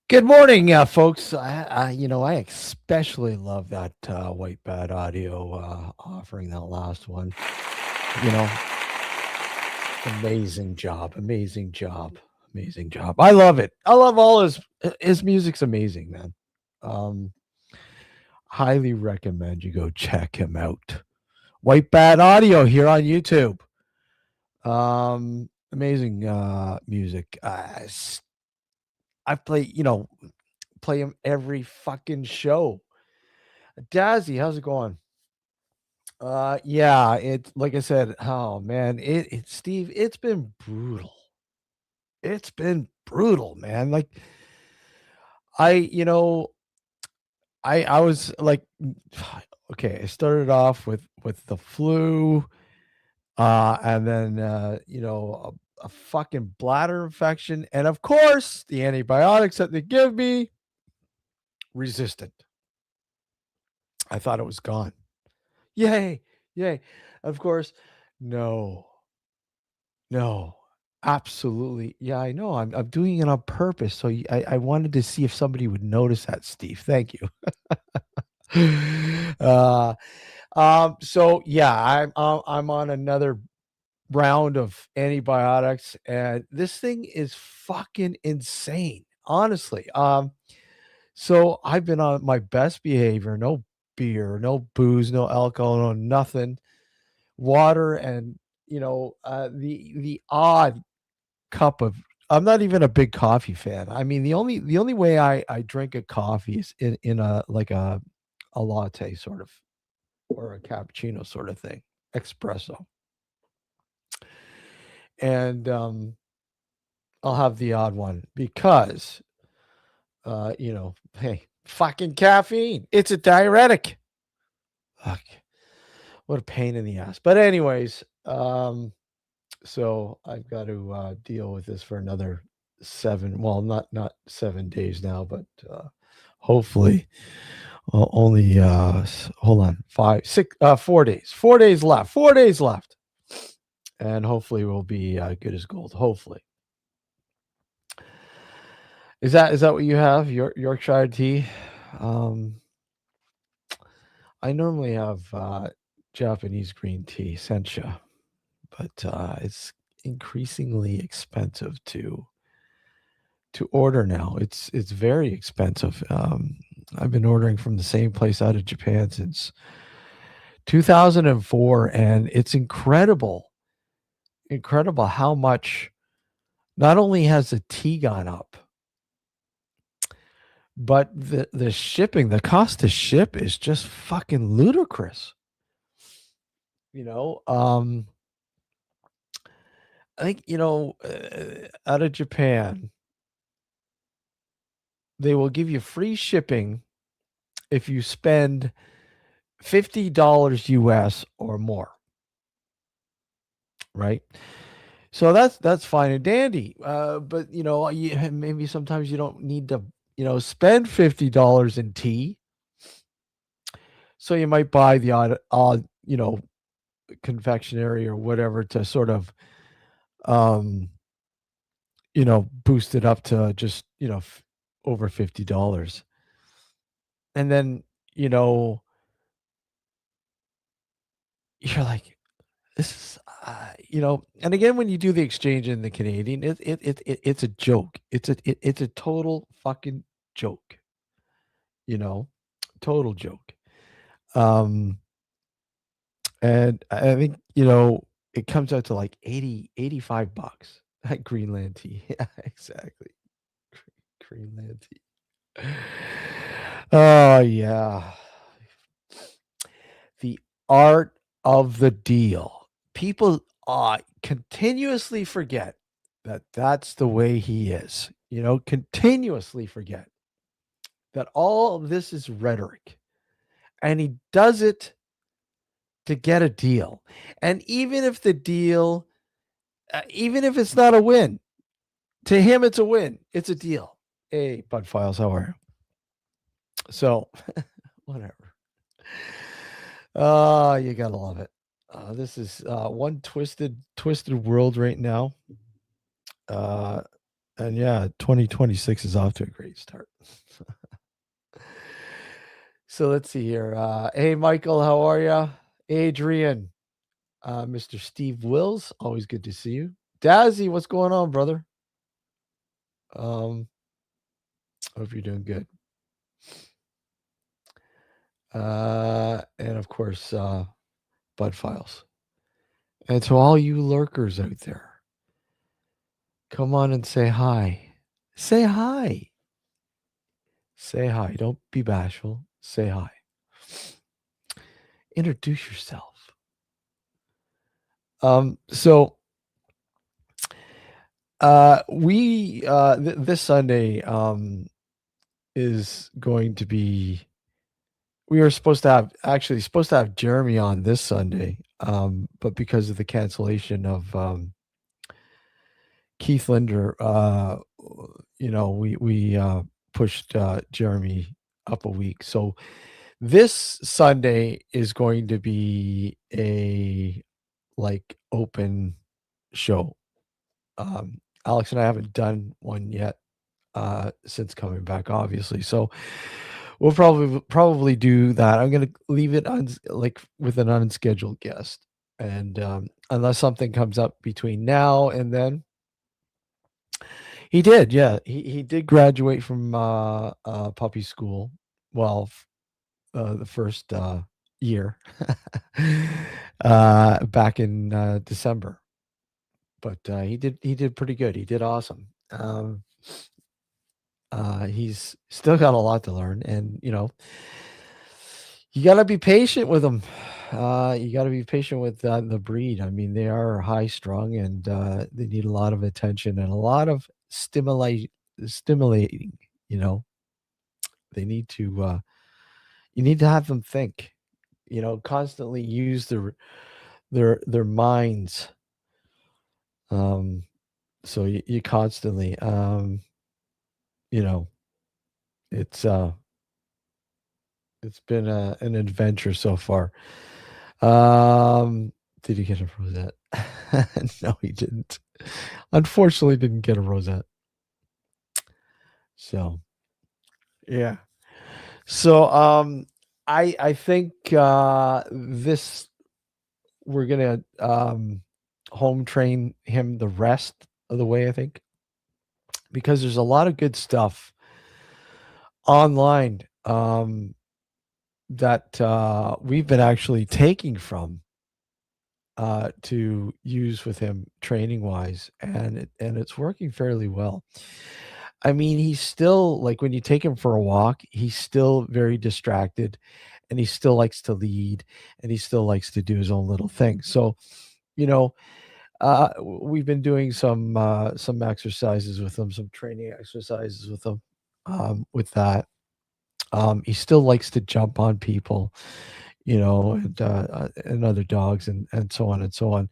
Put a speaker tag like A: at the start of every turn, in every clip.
A: Good morning, folks. I especially love that white bad audio offering that last one. You know, amazing job, amazing job, amazing job. I love it. I love all his music's amazing, man. Um, Highly recommend you go check him out. White bad audio here on YouTube. Amazing music. I play, play him every fucking show. Dazzy, how's it going? Yeah, it like I said, oh man, it Steve, it's been brutal. It's been brutal, man. Like I, I was like okay, I started off with the flu, and then a fucking bladder infection, and of course, the antibiotics that they give me resistant. I thought it was gone. Yay, yay. Of course, no. No, absolutely. Yeah, I know. I'm doing it on purpose. So I wanted to see if somebody would notice that, Steve. Thank you. uh, so yeah, I'm on another round of antibiotics, and this thing is fucking insane. Honestly. So I've been on my best behavior. No beer, no booze, no alcohol, no nothing. Water and the odd cup of I'm not even a big coffee fan. I mean, the only way I drink a coffee is in a like a latte sort of or a cappuccino sort of thing, espresso. And I'll have the odd one because hey, fucking caffeine. It's a diuretic. Fuck. What a pain in the ass. But anyways, so I've got to deal with this for another 7, well, not 7 days now, but hopefully only hold on, 5 6 4 days, 4 days left, 4 days left, and hopefully we'll be good as gold. Hopefully. Is that what you have? Yorkshire tea? um I normally have Japanese green tea, sencha, but it's increasingly expensive to order now. It's very expensive. I've been ordering from the same place out of Japan since 2004, and it's incredible how much not only has the tea gone up, but the shipping, the cost to ship is just fucking ludicrous. You know, I think out of Japan, they will give you free shipping if you spend $50 US or more, right? So that's fine and dandy. But maybe sometimes you don't need to, spend $50 in tea. So you might buy the odd, confectionery or whatever to sort of, um, boost it up to just, over $50. And then, you know, you're like, this is, and again, when you do the exchange in the Canadian, it's a joke. It's a total fucking joke, you know, total joke. Um, and I think, it comes out to like 80, 85 bucks at Greenland tea. Yeah, exactly. Greenland tea. Oh, yeah. The art of the deal. People continuously forget that that's the way he is. Continuously forget that all of this is rhetoric. And he does it to get a deal. And even if the deal, even if it's not a win, to him it's a win. It's a deal. Hey, Bud Files, how are you? So, whatever. You gotta love it. This is one twisted world right now. Uh, And yeah, 2026 is off to a great start. So let's see here. Hey, Michael, how are you? Adrian, Mr. Steve Wills, always good to see you. Dazzy, what's going on, brother? Um, Hope you're doing good. And of course, Bud Files. And to all you lurkers out there, come on and say hi. Say hi. Say hi. Don't be bashful. Say hi. Introduce yourself. So we this Sunday is going to be we were supposed to have Jeremy on this Sunday, but because of the cancellation of Keith Linder, we pushed Jeremy up a week. So this Sunday is going to be a like open show. Alex and I haven't done one yet since coming back, obviously. So we'll probably do that. I'm gonna leave it on like with an unscheduled guest, and unless something comes up between now and then. He did, yeah. He did graduate from puppy school. Well, the first year, back in December. But he did pretty good. He did awesome. He's still got a lot to learn, and you got to be patient with them. You got to be patient with the breed. I mean, they are high strung, and they need a lot of attention and a lot of stimulating. You know, they need to. You need to have them think. Constantly use their minds. Um, so you constantly, you know, it's it's been an adventure so far. Did he get a rosette? No, he didn't. Unfortunately, didn't get a rosette. So yeah. So I think this we're gonna home train him the rest of the way. I think because there's a lot of good stuff online that we've been actually taking from to use with him training wise, and it's working fairly well. I mean, he's still like when you take him for a walk, he's still very distracted, and he still likes to lead, and he still likes to do his own little thing. So, you know, we've been doing some exercises with him, some training exercises with him. With that, he still likes to jump on people, and other dogs, and so on and so on.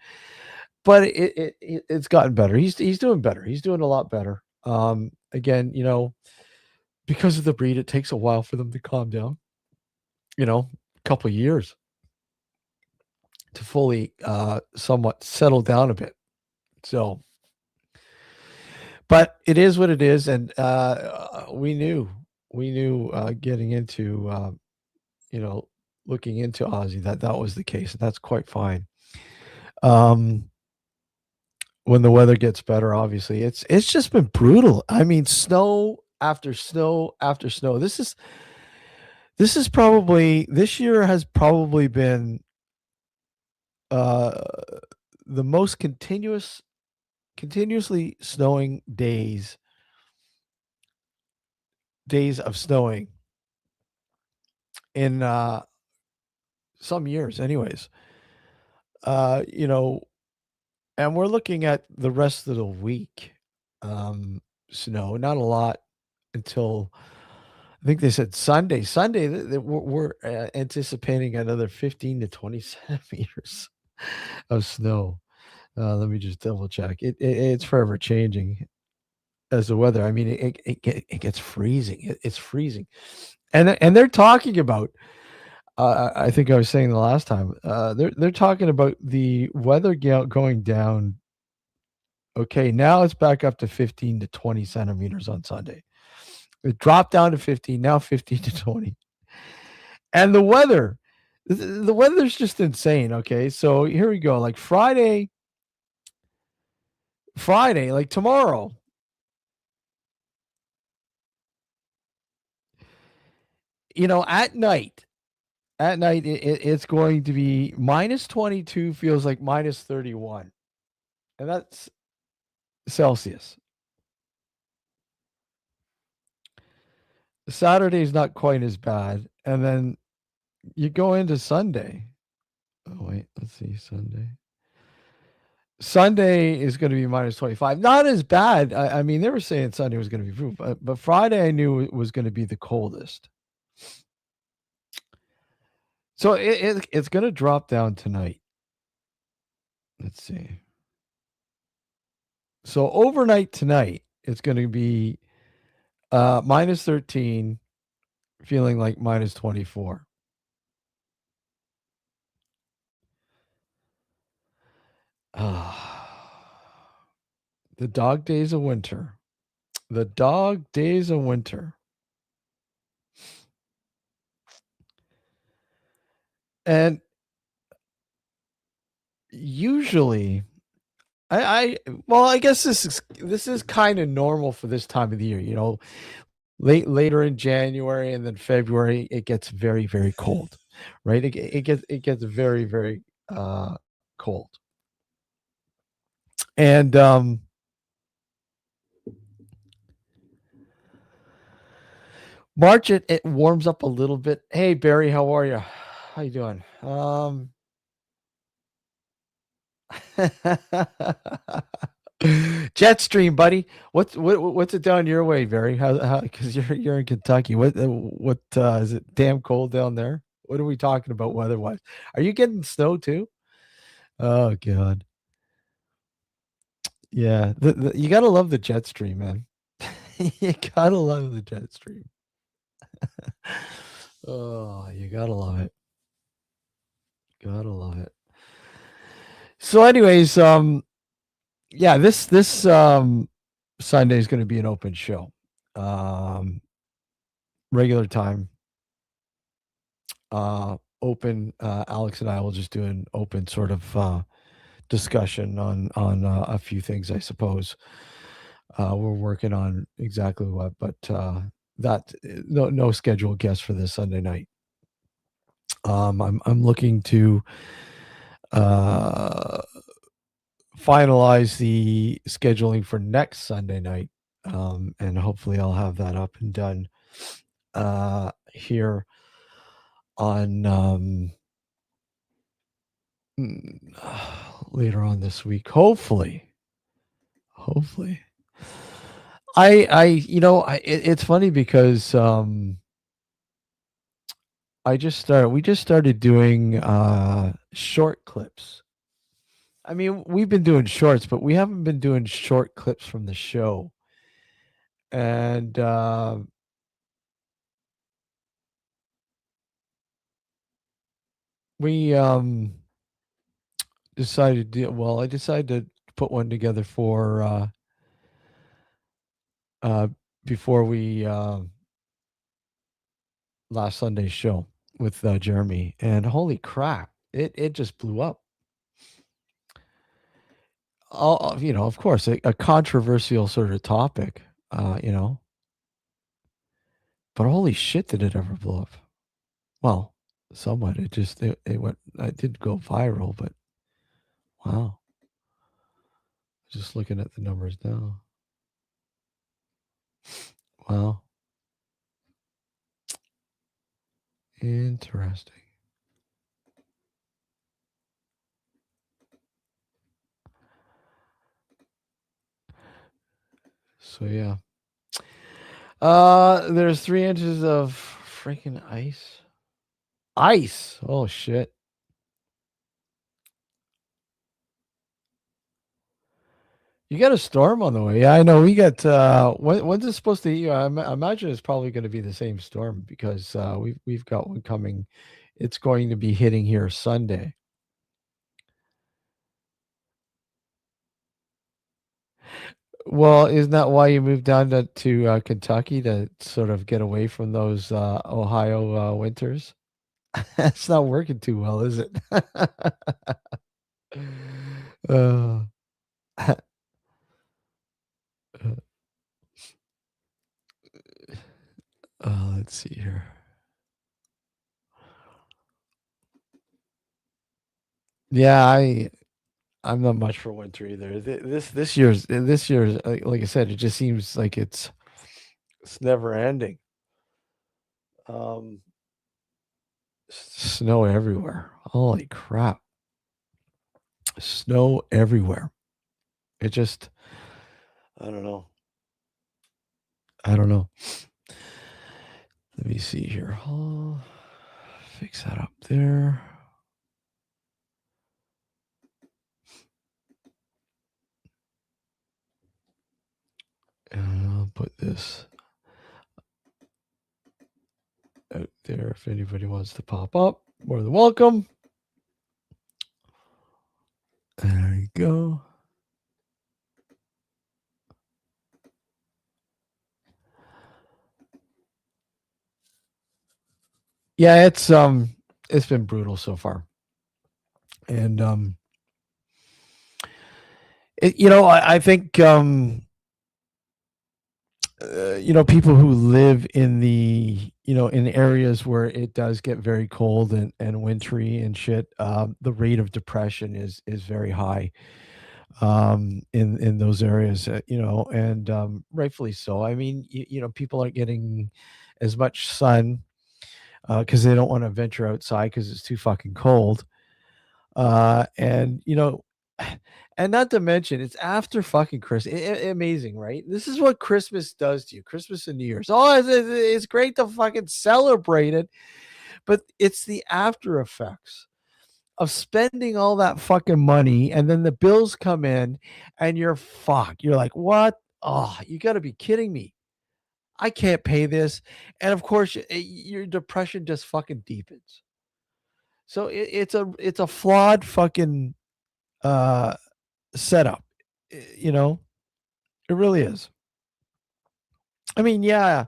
A: But it's gotten better. He's doing better. He's doing a lot better. Again, because of the breed, it takes a while for them to calm down. A couple of years to fully, somewhat settle down a bit. So, but it is what it is, and we knew getting into, you know, looking into Ozzy that was the case, and that's quite fine. Um, when the weather gets better, obviously, it's just been brutal. I mean, snow after snow after snow. This is probably this year has probably been uh the most continuously snowing days of snowing in some years anyways. You know, and we're looking at the rest of the week. Snow, not a lot until I think they said Sunday. Sunday, we're anticipating another 15 to 20 centimeters of snow. Let me just double check. It's forever changing as the weather. I mean, it gets freezing. It's freezing, and they're talking about. I think I was saying the last time. They're talking about the weather going down Okay, now it's back up to 15 to 20 centimeters on Sunday. It dropped down to 15, now 15 to 20. And the weather, the weather's just insane. Okay, so here we go. Like Friday, like tomorrow, at night, it's going to be minus 22, feels like minus 31. And that's Celsius. Saturday's not quite as bad. And then you go into Sunday. Oh, wait, let's see. Sunday is going to be minus 25. Not as bad. I mean, they were saying Sunday was going to be proof, but Friday I knew it was going to be the coldest. So it's going to drop down tonight. Let's see. So overnight tonight, it's going to be minus 13, feeling like minus 24. The dog days of winter. The dog days of winter. And usually I guess this is kind of normal for this time of the year, later in January and then February it gets very, very cold, right? It gets very, very cold. And March it warms up a little bit. Hey Barry, how are you? How you doing? Jet stream, buddy. What's it down your way, Barry? How because you're in Kentucky. What is it damn cold down there? What are we talking about weather-wise? Are you getting snow too? Oh god. Yeah, you gotta love the jet stream, man. You gotta love the jet stream. Oh, you gotta love it. Gotta love it. So, anyways, yeah, this Sunday is going to be an open show, regular time, open. Alex and I will just do an open sort of discussion on a few things, I suppose. We're working on exactly what, but that no scheduled guests for this Sunday night. I'm looking to uh, finalize the scheduling for next Sunday night, and hopefully I'll have that up and done here on later on this week. Hopefully. It's funny because we just started doing short clips. I mean, we've been doing shorts, but we haven't been doing short clips from the show. And we I decided to put one together for uh before we last Sunday's show with Jeremy, and holy crap, it just blew up. Of course, a controversial sort of topic, but holy shit, did it ever blow up? Well, somewhat. It went. It did go viral, but wow, just looking at the numbers now. Wow, interesting. So yeah. There's 3 inches of freaking ice. Ice. Oh shit. You got a storm on the way. Yeah, I know. We got when's it supposed to hit you? I imagine it's probably going to be the same storm because we've got one coming. It's going to be hitting here Sunday. Well, isn't that why you moved down to Kentucky to sort of get away from those Ohio winters? That's not working too well, is it? uh, let's see here. Yeah, I'm not much for winter either. This year's like I said, it just seems like it's never ending. Um, Snow everywhere. Holy crap! Snow everywhere. It just I don't know. I don't know. Let me see here. Oh, fix that up there. And I'll put this out there if anybody wants to pop up. More than welcome. There you go. Yeah, it's been brutal so far. And I think people who live in in areas where it does get very cold and wintry and shit, the rate of depression is very high in those areas, and rightfully so. I mean, people aren't getting as much sun because they don't want to venture outside because it's too fucking cold. And and not to mention, it's after fucking Christmas. Amazing, right? This is what Christmas does to you. Christmas and New Year's. Oh, it's great to fucking celebrate it, but it's the after effects of spending all that fucking money, and then the bills come in, and you're fucked. You're like, what? Oh, you got to be kidding me! I can't pay this, and of course, your depression just fucking deepens. So it's a flawed fucking uh setup. You know, it really is. I mean, yeah,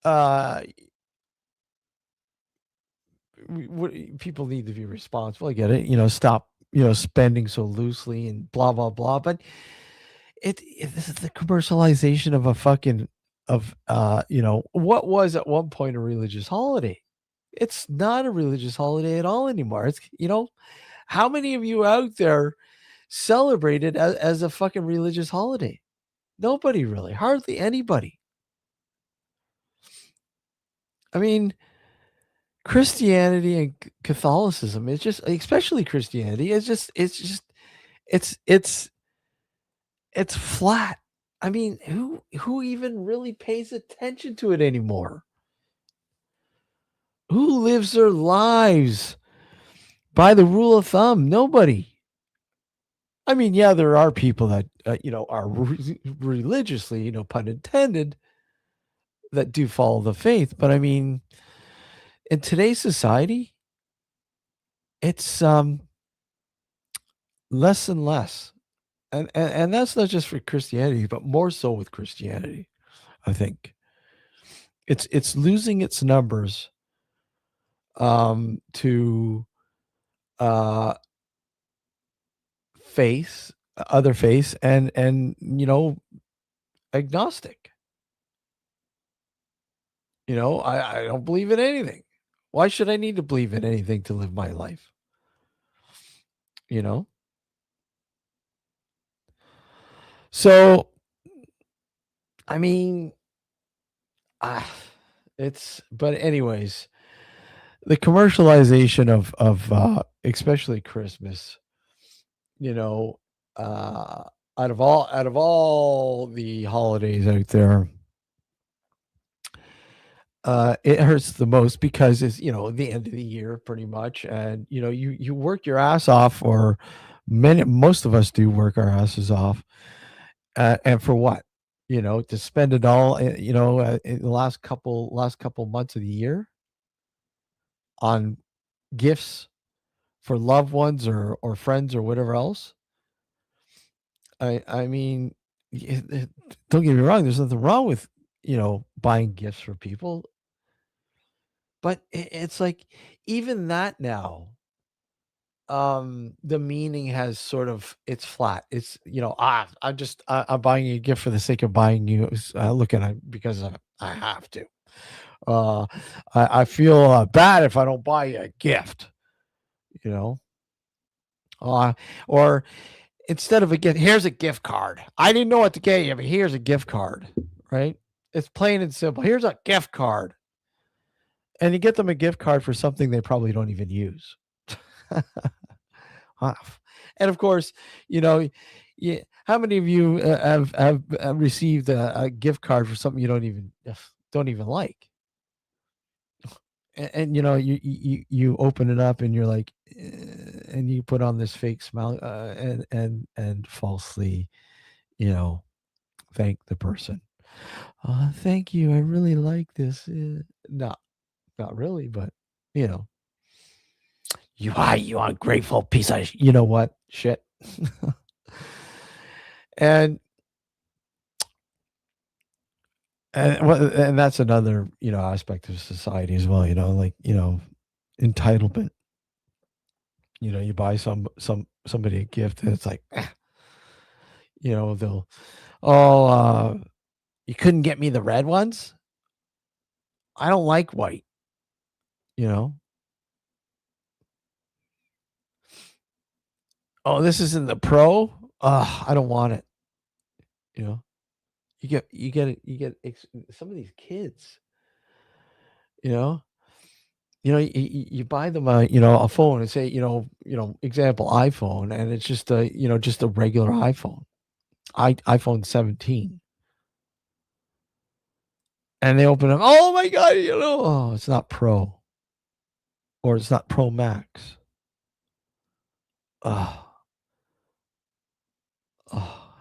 A: uh, people need to be responsible. I get it. Stop. Spending so loosely and blah blah blah. But this is the commercialization of a fucking what was at one point a religious holiday. It's not a religious holiday at all anymore. How many of you out there celebrate it as a fucking religious holiday? Nobody really, hardly anybody. I mean, Christianity and Catholicism, it's just, especially Christianity, it's it's flat. I mean, who even really pays attention to it anymore? Who lives their lives by the rule of thumb? Nobody. I mean, yeah, there are people that are religiously, pun intended, that do follow the faith, but I mean, in today's society, it's less and less. And that's not just for Christianity, but more so with Christianity. I think it's losing its numbers to uh faith, other faiths, and agnostic. I don't believe in anything. Why should I need to believe in anything to live my life? You know. So I mean, ah, it's but anyways, the commercialization of especially Christmas, you know, uh, out of all the holidays out there, it hurts the most because it's the end of the year pretty much, and you work your ass off, or most of us do work our asses off, and for what? To spend it all, in the last couple months of the year on gifts for loved ones or friends or whatever else. I mean, don't get me wrong. There's nothing wrong with buying gifts for people, but it's like even that now, the meaning has sort of it's flat. It's I'm buying you a gift for the sake of buying you. Looking at because I have to. Uh, I feel bad if I don't buy you a gift. You know, or instead of a gift, here's a gift card. I didn't know what to get you, but here's a gift card. Right? It's plain and simple. Here's a gift card, and you get them a gift card for something they probably don't even use. Off. And of course, you know, how many of you have received a gift card for something you don't even like? And you open it up and you're like, and you put on this fake smile, and falsely, you know, thank the person. Thank you. I really like this. Not really, but you know, you ungrateful piece of you know what shit. and and that's another aspect of society as well. Like entitlement. You buy somebody a gift and it's like, they'll oh you couldn't get me the red ones. I don't like white. You know. Oh, this isn't the pro. I don't want it. You know. Some of these kids. You know. You buy them a phone and say example iPhone, and it's just a regular iPhone 17, and they open up, oh my god, oh, it's not Pro, or it's not Pro Max. Oh, oh,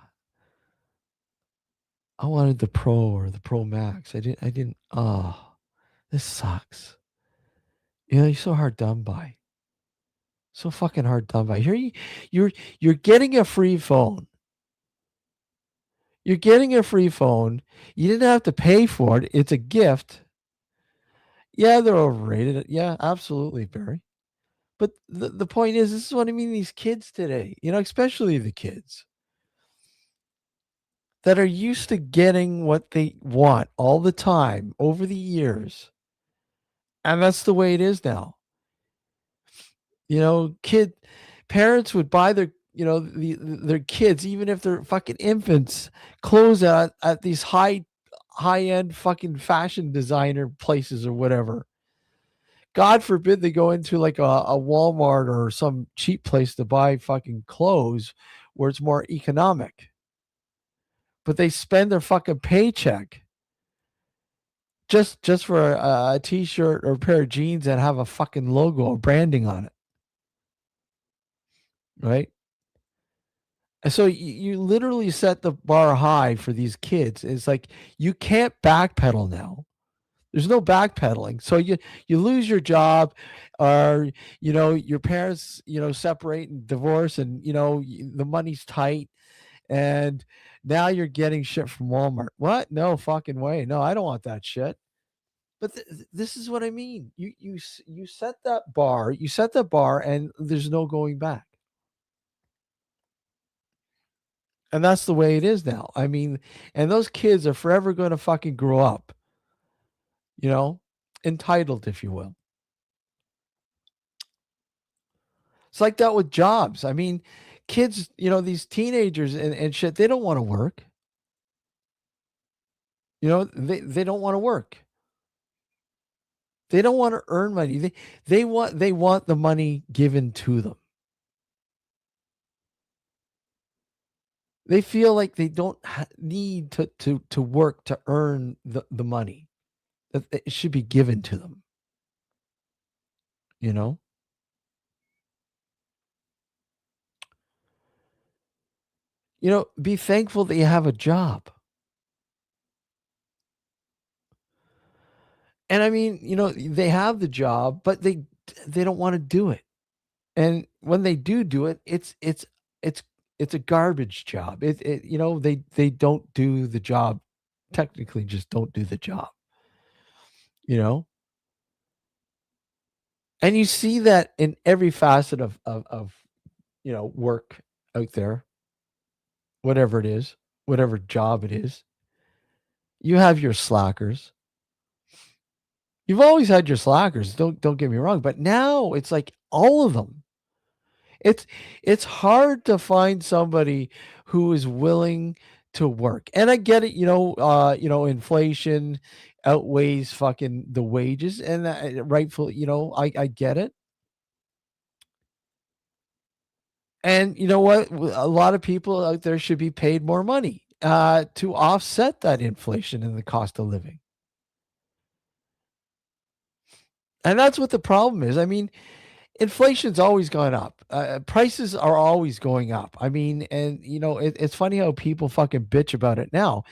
A: I wanted the Pro or the Pro Max. I didn't. Oh, this sucks. You're so hard done by. So fucking hard done by. Here you're getting a free phone. You're getting a free phone. You didn't have to pay for it. It's a gift. Yeah, they're overrated. Yeah, absolutely, Barry. But the point is, this is what I mean. These kids today, especially the kids that are used to getting what they want all the time over the years, and that's the way it is now. Kid parents would buy their kids, even if they're fucking infants, clothes at these high end fucking fashion designer places or whatever. God forbid they go into like a Walmart or some cheap place to buy fucking clothes where it's more economic. But they spend their fucking paycheck just for a t-shirt or a pair of jeans that have a fucking logo or branding on it, right? And so you literally set the bar high for these kids. It's like you can't backpedal now. There's no backpedaling. So you lose your job, or your parents separate and divorce, and the money's tight, and now you're getting shit from Walmart. What? No fucking way. No, I don't want that shit. But this is what I mean. You set that bar. You set the bar, and there's no going back. And that's the way it is now. I mean, and those kids are forever going to fucking grow up, you know, entitled, if you will. It's like that with jobs. I mean, kids, these teenagers and shit, they don't want to work. They don't want to work. They don't want to earn money. They want the money given to them. They feel like they don't need to work to earn the money. That it should be given to them. You know? Be thankful that you have a job. And I mean, they have the job, but they don't want to do it. And when they do it, it's it's a garbage job. They don't do the job. Technically, just don't do the job. You know, and you see that in every facet of work out there, whatever it is, whatever job it is. You have your slackers. You've always had your slackers. Don't get me wrong, but now it's like all of them. It's it's hard to find somebody who is willing to work. And I get it, inflation outweighs fucking the wages and rightfully, I get it. And you know what? A lot of people out there should be paid more money to offset that inflation and the cost of living. And that's what the problem is. I mean, inflation's always gone up. Prices are always going up. I mean, and it's funny how people fucking bitch about it now,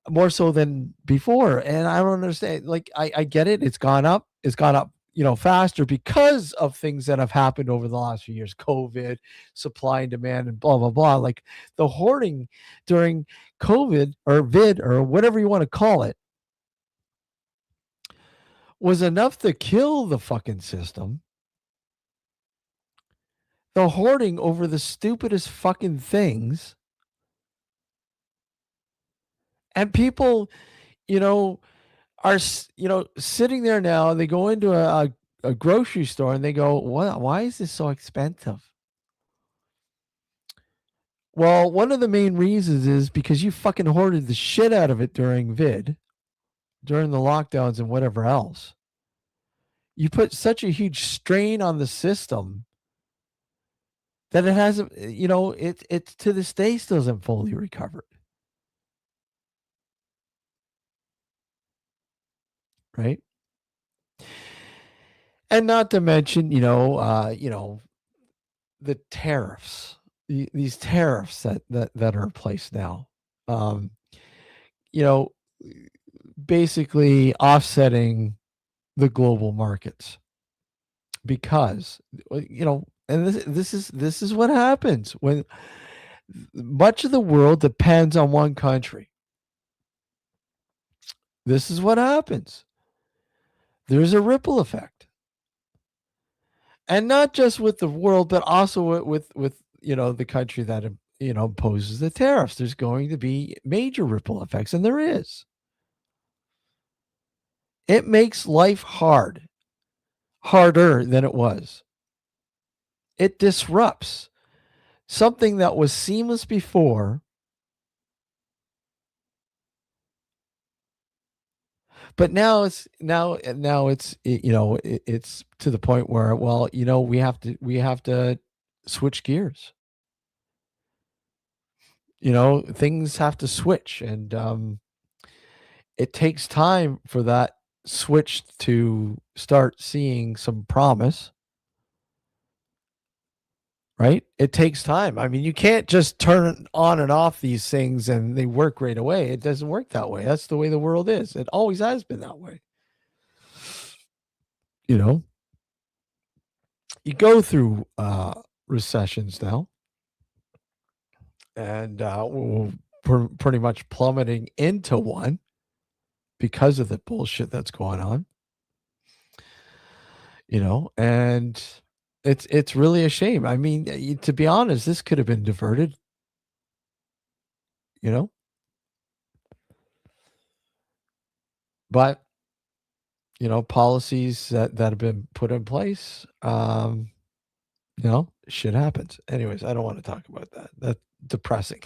A: more so than before. And I don't understand. Like, I get it. It's gone up. It's gone up, faster because of things that have happened over the last few years, COVID, supply and demand, and blah blah blah. Like the hoarding during COVID or vid or whatever you want to call it was enough to kill the fucking system. The hoarding over the stupidest fucking things. And people, you know, sitting there now, and they go into a grocery store and they go, "What? Why is this so expensive?" Well, one of the main reasons is because you fucking hoarded the shit out of it during vid, during the lockdowns and whatever else. You put such a huge strain on the system that it hasn't, it to this day still hasn't fully recovered, right? And not to mention, the tariffs, these tariffs that are in place now, um, you know, basically offsetting the global markets because and this is what happens when much of the world depends on one country. This is what happens. There's a ripple effect, and not just with the world, but also with the country that imposes the tariffs. There's going to be major ripple effects, and there is. It makes life harder than it was. It disrupts something that was seamless before, but now it's to the point where, well, we have to switch gears. Things have to switch, and it takes time for that switch to start seeing some promise, right? It takes time. I mean, you can't just turn on and off these things and they work right away. It doesn't work that way. That's the way the world is. It always has been that way. You know, you go through recessions now, and we're pretty much plummeting into one because of the bullshit that's going on. And it's really a shame. I mean, to be honest, this could have been diverted. You know, but policies that have been put in place. Shit happens. Anyways, I don't want to talk about that. That's depressing.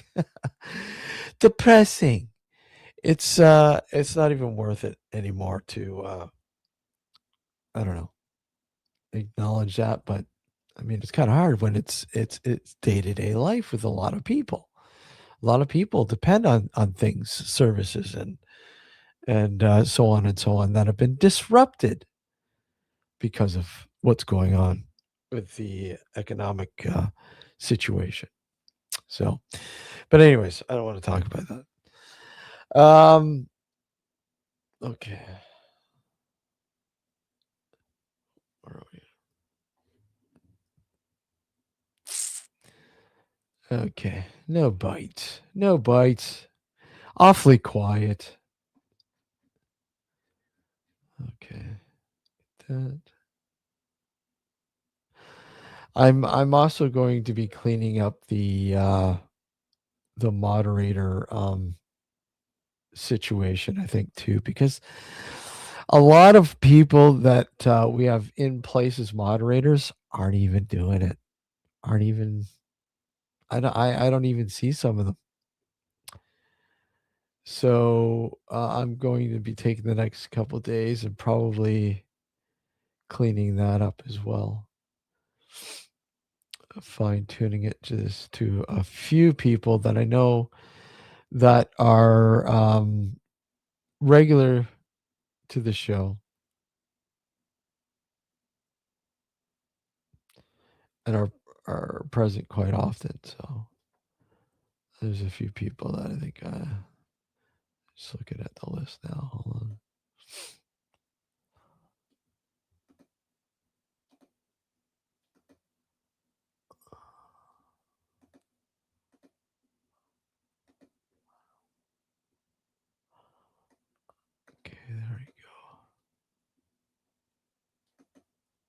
A: Depressing. It's not even worth it anymore to I don't know, acknowledge that, but I mean it's kind of hard when it's day-to-day life with a lot of people. A lot of people depend on things, services and so on and so on that have been disrupted because of what's going on with the economic situation. So, but anyways, I don't want to talk about that. Okay. Where are we? Okay. No bites. No bites. Awfully quiet. Okay. That. I'm also going to be cleaning up the moderator situation, I think, too, because a lot of people that we have in place as moderators aren't even doing it. Aren't even I don't even see some of them. So I'm going to be taking the next couple days and probably cleaning that up as well, fine tuning it just to a few people that I know that are regular to the show and are present quite often. So there's a few people that I think just looking at the list now. Hold on. Okay, there we go.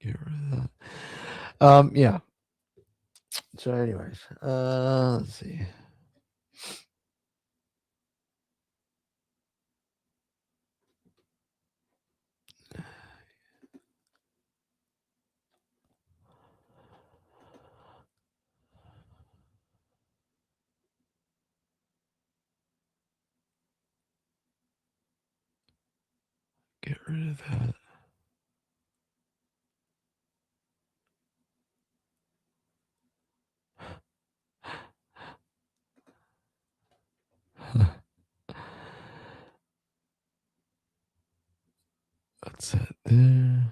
A: Get rid of that. Yeah. So, anyways, let's see. Get rid of that. That's it there.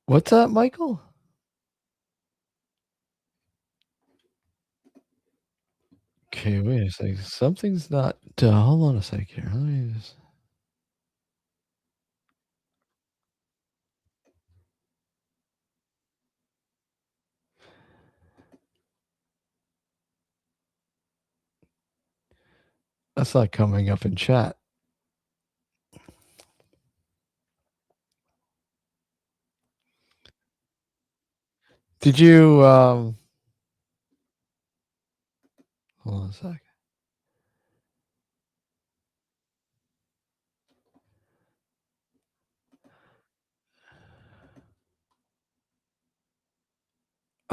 A: What's up, Michael? Okay, wait a second. Something's not. Hold on a sec here. Let me just. That's not coming up in chat. Did you? Hold on a sec.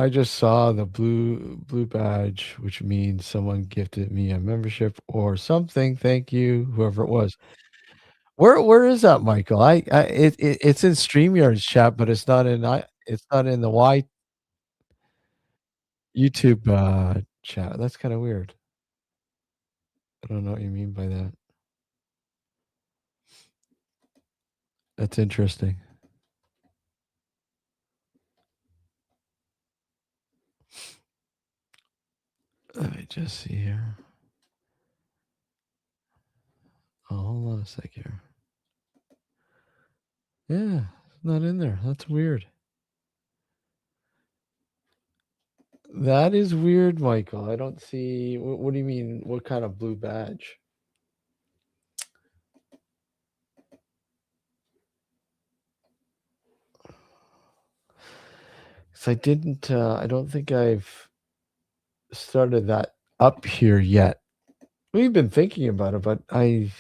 A: I just saw the blue badge, which means someone gifted me a membership or something. Thank you, whoever it was. Where is that, Michael? It's in StreamYard's chat, but it's not in the YouTube chat. That's kind of weird. I don't know what you mean by that. That's interesting. Let me just see here. Oh, hold on a sec here. Yeah, it's not in there. That's weird. That is weird, Michael. I don't see. What do you mean? What kind of blue badge? 'Cause I didn't. I don't think I've started that up here yet. We've been thinking about it, but let's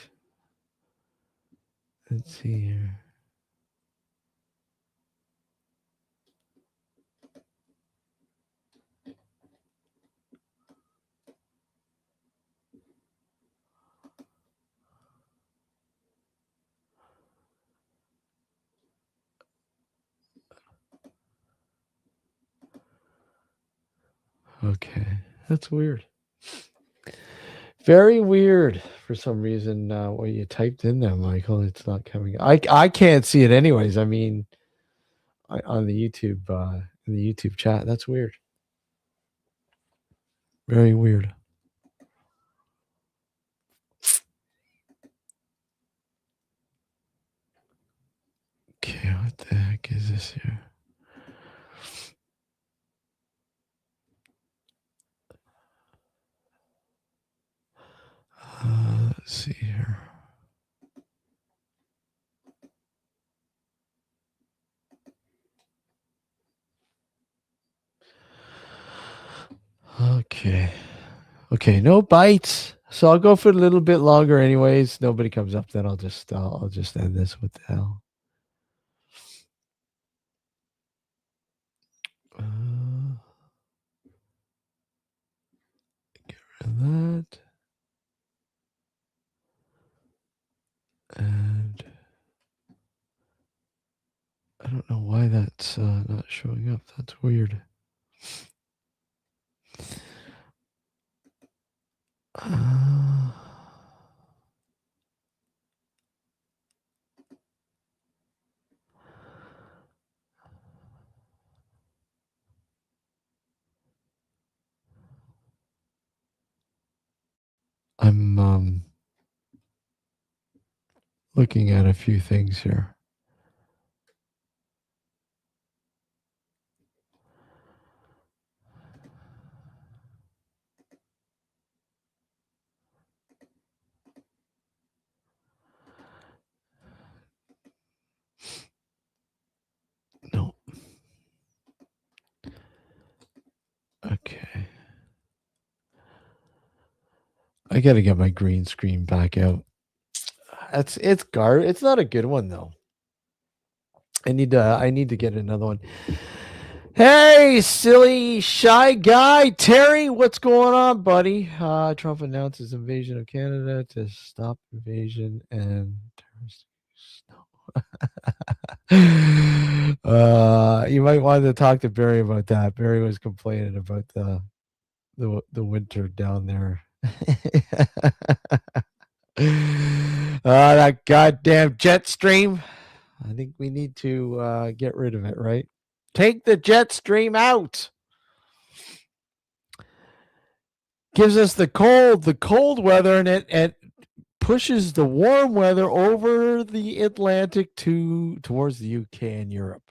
A: see here. Okay, that's weird. Very weird for some reason. What you typed in there, Michael, it's not coming. I can't see it anyways. I mean, on the YouTube in the YouTube chat. That's weird. Very weird. Okay, what the heck is this here? Let's see here. Okay. Okay, no bites. So I'll go for a little bit longer anyways. Nobody comes up, then I'll just end this. What the hell? Get rid of that. And I don't know why that's not showing up. That's weird. I'm looking at a few things here. No. Okay. I got to get my green screen back out. It's not a good one though. I need to get another one. Hey, silly shy guy, Terry, what's going on, buddy? Trump announces invasion of Canada to stop invasion and terrorist. You might want to talk to Barry about that. Barry was complaining about the winter down there. That goddamn jet stream. I think we need to get rid of it, right? Take the jet stream out. Gives us the cold weather, and it pushes the warm weather over the Atlantic towards the UK and Europe.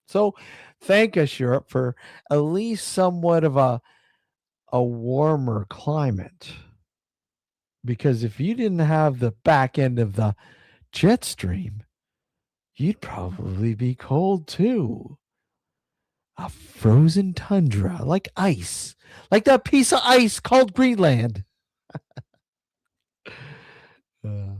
A: So thank us, Europe, for at least somewhat of a warmer climate. Because if you didn't have the back end of the jet stream, you'd probably be cold too. A frozen tundra, like ice, like that piece of ice called Greenland. Okay.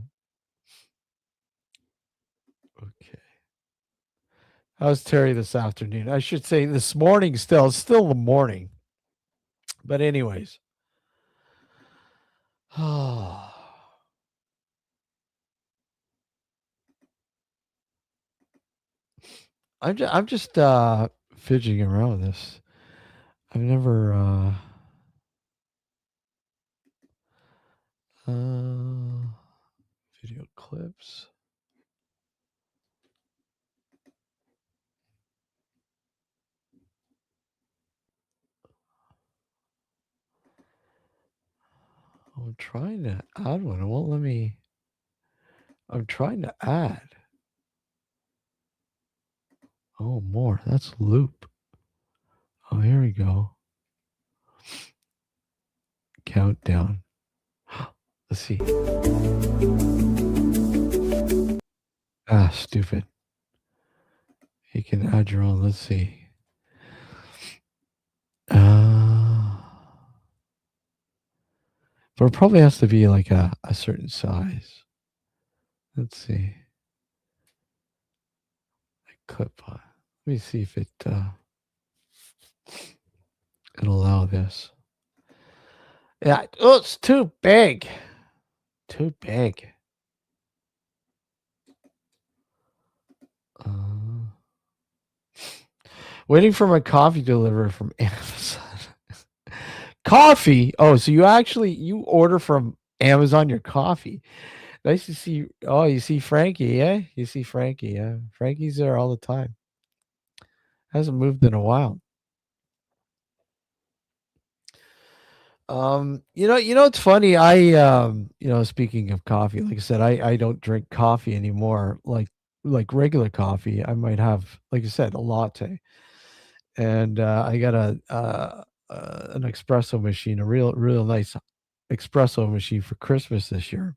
A: How's Terry this afternoon? I should say this morning still. It's still the morning. But anyways. I'm just fidgeting around with this. I've never uh video clips. I'm trying to add one. It won't let me. I'm trying to add. Oh, more. That's loop. Oh, here we go. Countdown. Let's see. Ah, stupid. You can add your own. Let's see. But it probably has to be like a certain size. Let's see. Clip. Let me see if it'll allow this. Yeah. Oh, it's too big. Too big. Waiting for my coffee delivery from Amazon. Coffee? Oh, so you order from Amazon your coffee. Nice to see. Oh, you see Frankie, yeah? You see Frankie, yeah. Frankie's there all the time. Hasn't moved in a while. It's funny. Speaking of coffee, like I said, I don't drink coffee anymore. Like regular coffee, I might have, like I said, a latte, and I got an espresso machine, a real nice espresso machine for Christmas this year,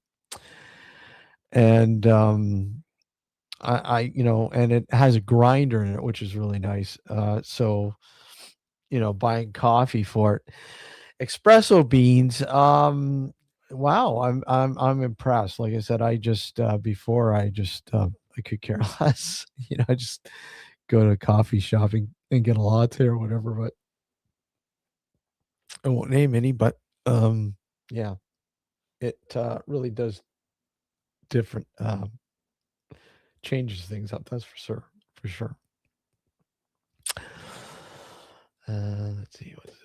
A: and and it has a grinder in it, which is really nice. So buying coffee for it. Espresso beans, wow, I'm impressed. Like I said, I just before I could care less. I just go to a coffee shop and get a latte or whatever, but I won't name any, but yeah, it really does different changes things up, that's for sure, for sure. Let's see what's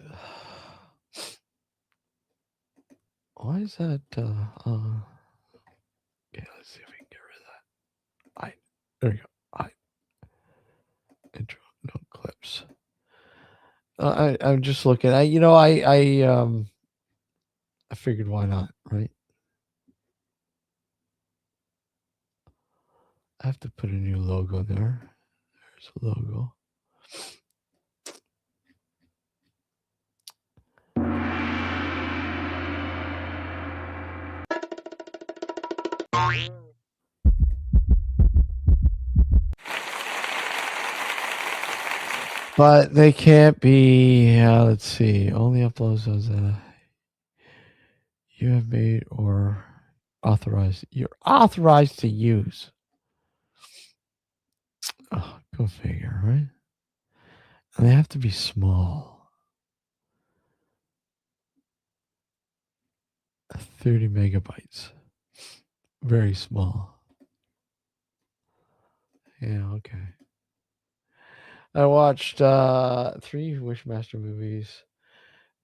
A: why is that okay, let's see if we can get rid of that. There we go. Intro, no clips. I'm just looking. I figured why not, right? I have to put a new logo there. There's a logo. But they can't be. Let's see. Only uploads those you have made or authorized. You're authorized to use. Oh, go figure, right? And they have to be small. 30 megabytes. Very small. Yeah, okay. I watched 3 Wishmaster movies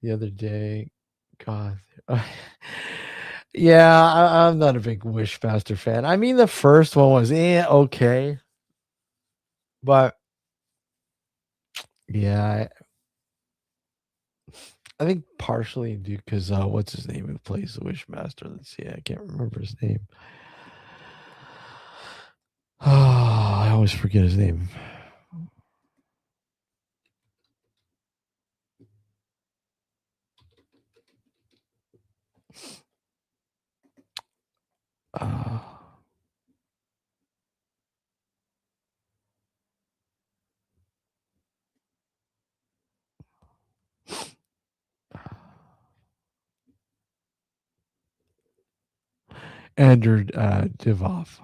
A: the other day. God. Yeah, I'm not a big Wishmaster fan. I mean, the first one was okay, but yeah, I think partially due because what's his name who plays the Wishmaster? Let's see, I can't remember his name. I always forget his name. Uh, Andrew Divoff.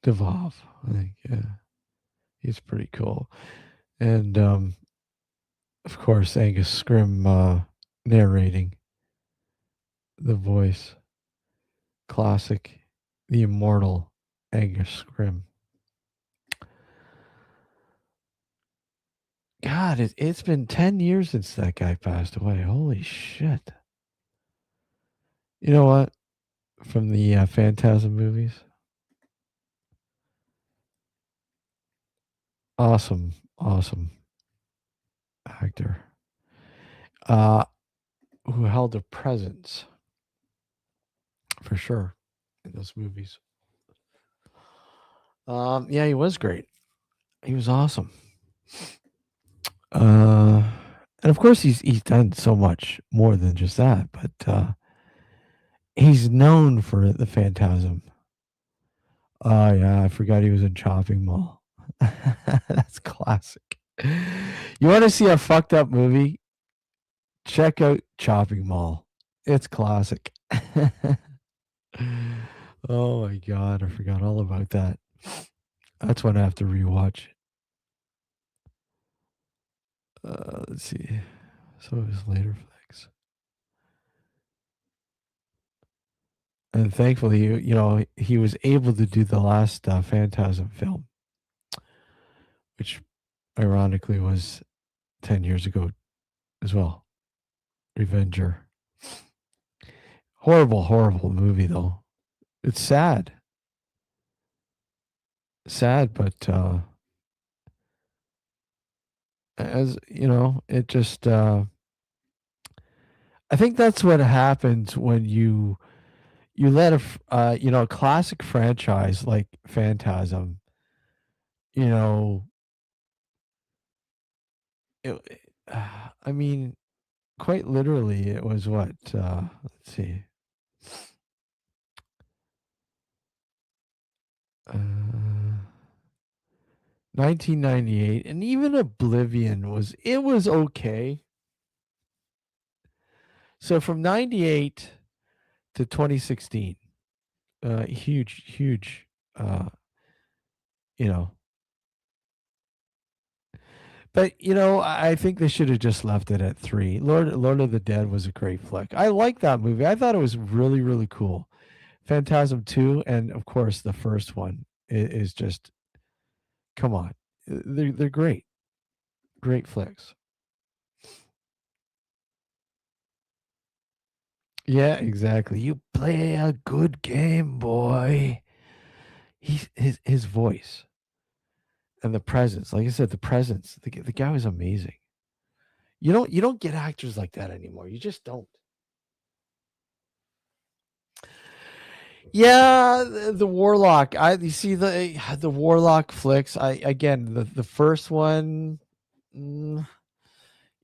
A: Devolve. I think, yeah. He's pretty cool. And of course Angus Scrim narrating the voice. Classic. The immortal Angus Scrim. God, it's been 10 years since that guy passed away. Holy shit. You know what? From the Phantasm movies. Awesome, awesome actor. Uh, who held a presence for sure in those movies. Yeah, he was great. He was awesome. Uh, and of course, he's done so much more than just that. But he's known for the Phantasm. Oh yeah, I forgot he was in Chopping Mall. That's classic. You want to see a fucked up movie? Check out Chopping Mall. It's classic. Oh my god, I forgot all about that. That's one I have to rewatch. Let's see. Some of his later flicks. And thankfully, he was able to do the last Phantasm film, which ironically was 10 years ago as well. Revenger. Horrible, horrible movie, though. It's sad. Sad, but as you know, it just, I think that's what happens when you let a classic franchise like Phantasm, you know, I mean, quite literally, it was what? Let's see. 1998, and even Oblivion was okay. So from 98 to 2016, huge, huge, uh, you know. But I think they should have just left it at three. Lord of the Dead was a great flick. I like that movie. I thought it was really, really cool. Phantasm 2, and of course the first one is just, come on. They're great. Great flicks. Yeah, exactly. You play a good game, boy. His voice and the presence. Like I said, the presence. The guy was amazing. You don't get actors like that anymore. You just don't. Yeah, the Warlock. You see the Warlock flicks. I again the first one. mm,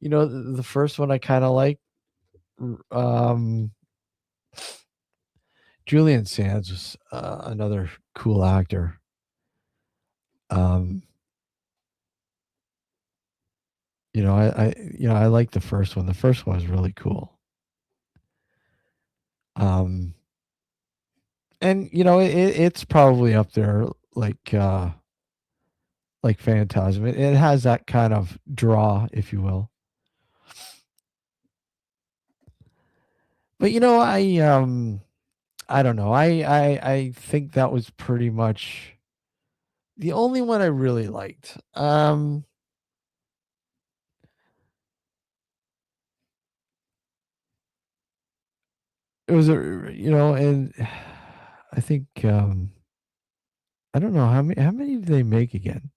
A: the first one I kind of like. Um, Julian Sands was another cool actor. Um, I like the first one. The first one was really cool. Um, and it's probably up there like Phantasm. It has that kind of draw, if you will. But I don't know. I think that was pretty much the only one I really liked. It was and I think I don't know how many did they make again?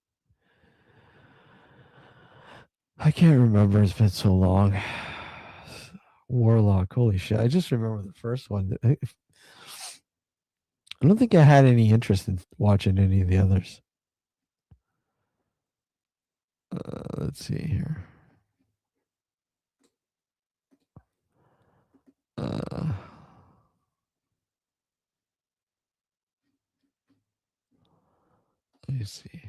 A: I can't remember. It's been so long. Warlock. Holy shit! I just remember the first one. I don't think I had any interest in watching any of the others. Let's see here. Uh, let me see.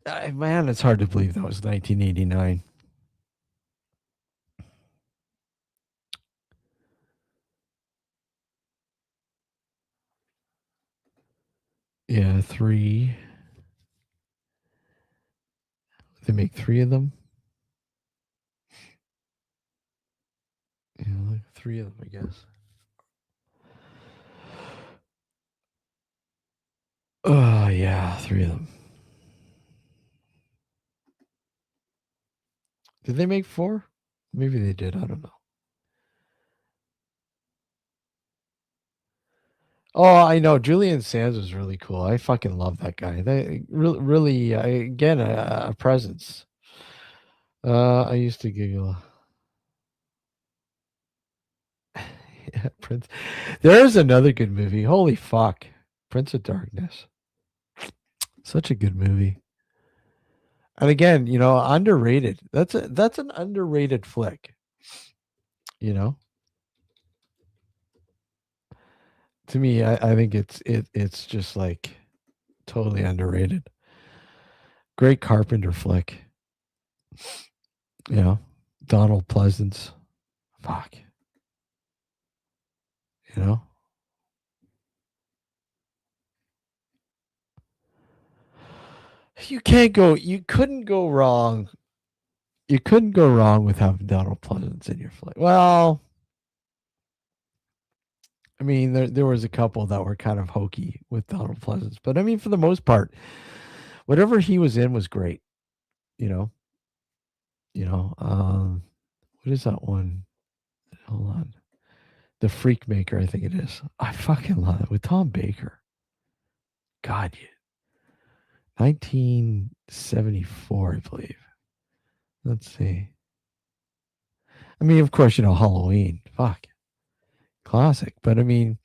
A: Man, it's hard to believe that was 1989. Yeah, three. They make three of them. Yeah, like three of them, I guess. Oh, yeah, three of them. Did they make four? Maybe they did. I don't know. Oh, I know. Julian Sands was really cool. I fucking love that guy. They really, really, again, a presence. I used to giggle. Yeah, Prince. There's another good movie. Holy fuck, Prince of Darkness. Such a good movie. And again, underrated. That's an underrated flick. You know, to me, I think it's just like totally underrated. Great Carpenter flick. You know, Donald Pleasance. Fuck. You know, you can't go. You couldn't go wrong. You couldn't go wrong with having Donald Pleasance in your flick. Well, I mean, there was a couple that were kind of hokey with Donald Pleasance, but I mean, for the most part, whatever he was in was great. You know, you know. What is that one? Hold on, The Freak Maker, I think it is. I fucking love it with Tom Baker. God, 1974, I believe. Let's see. I mean, of course, Halloween. Fuck, classic. But I mean,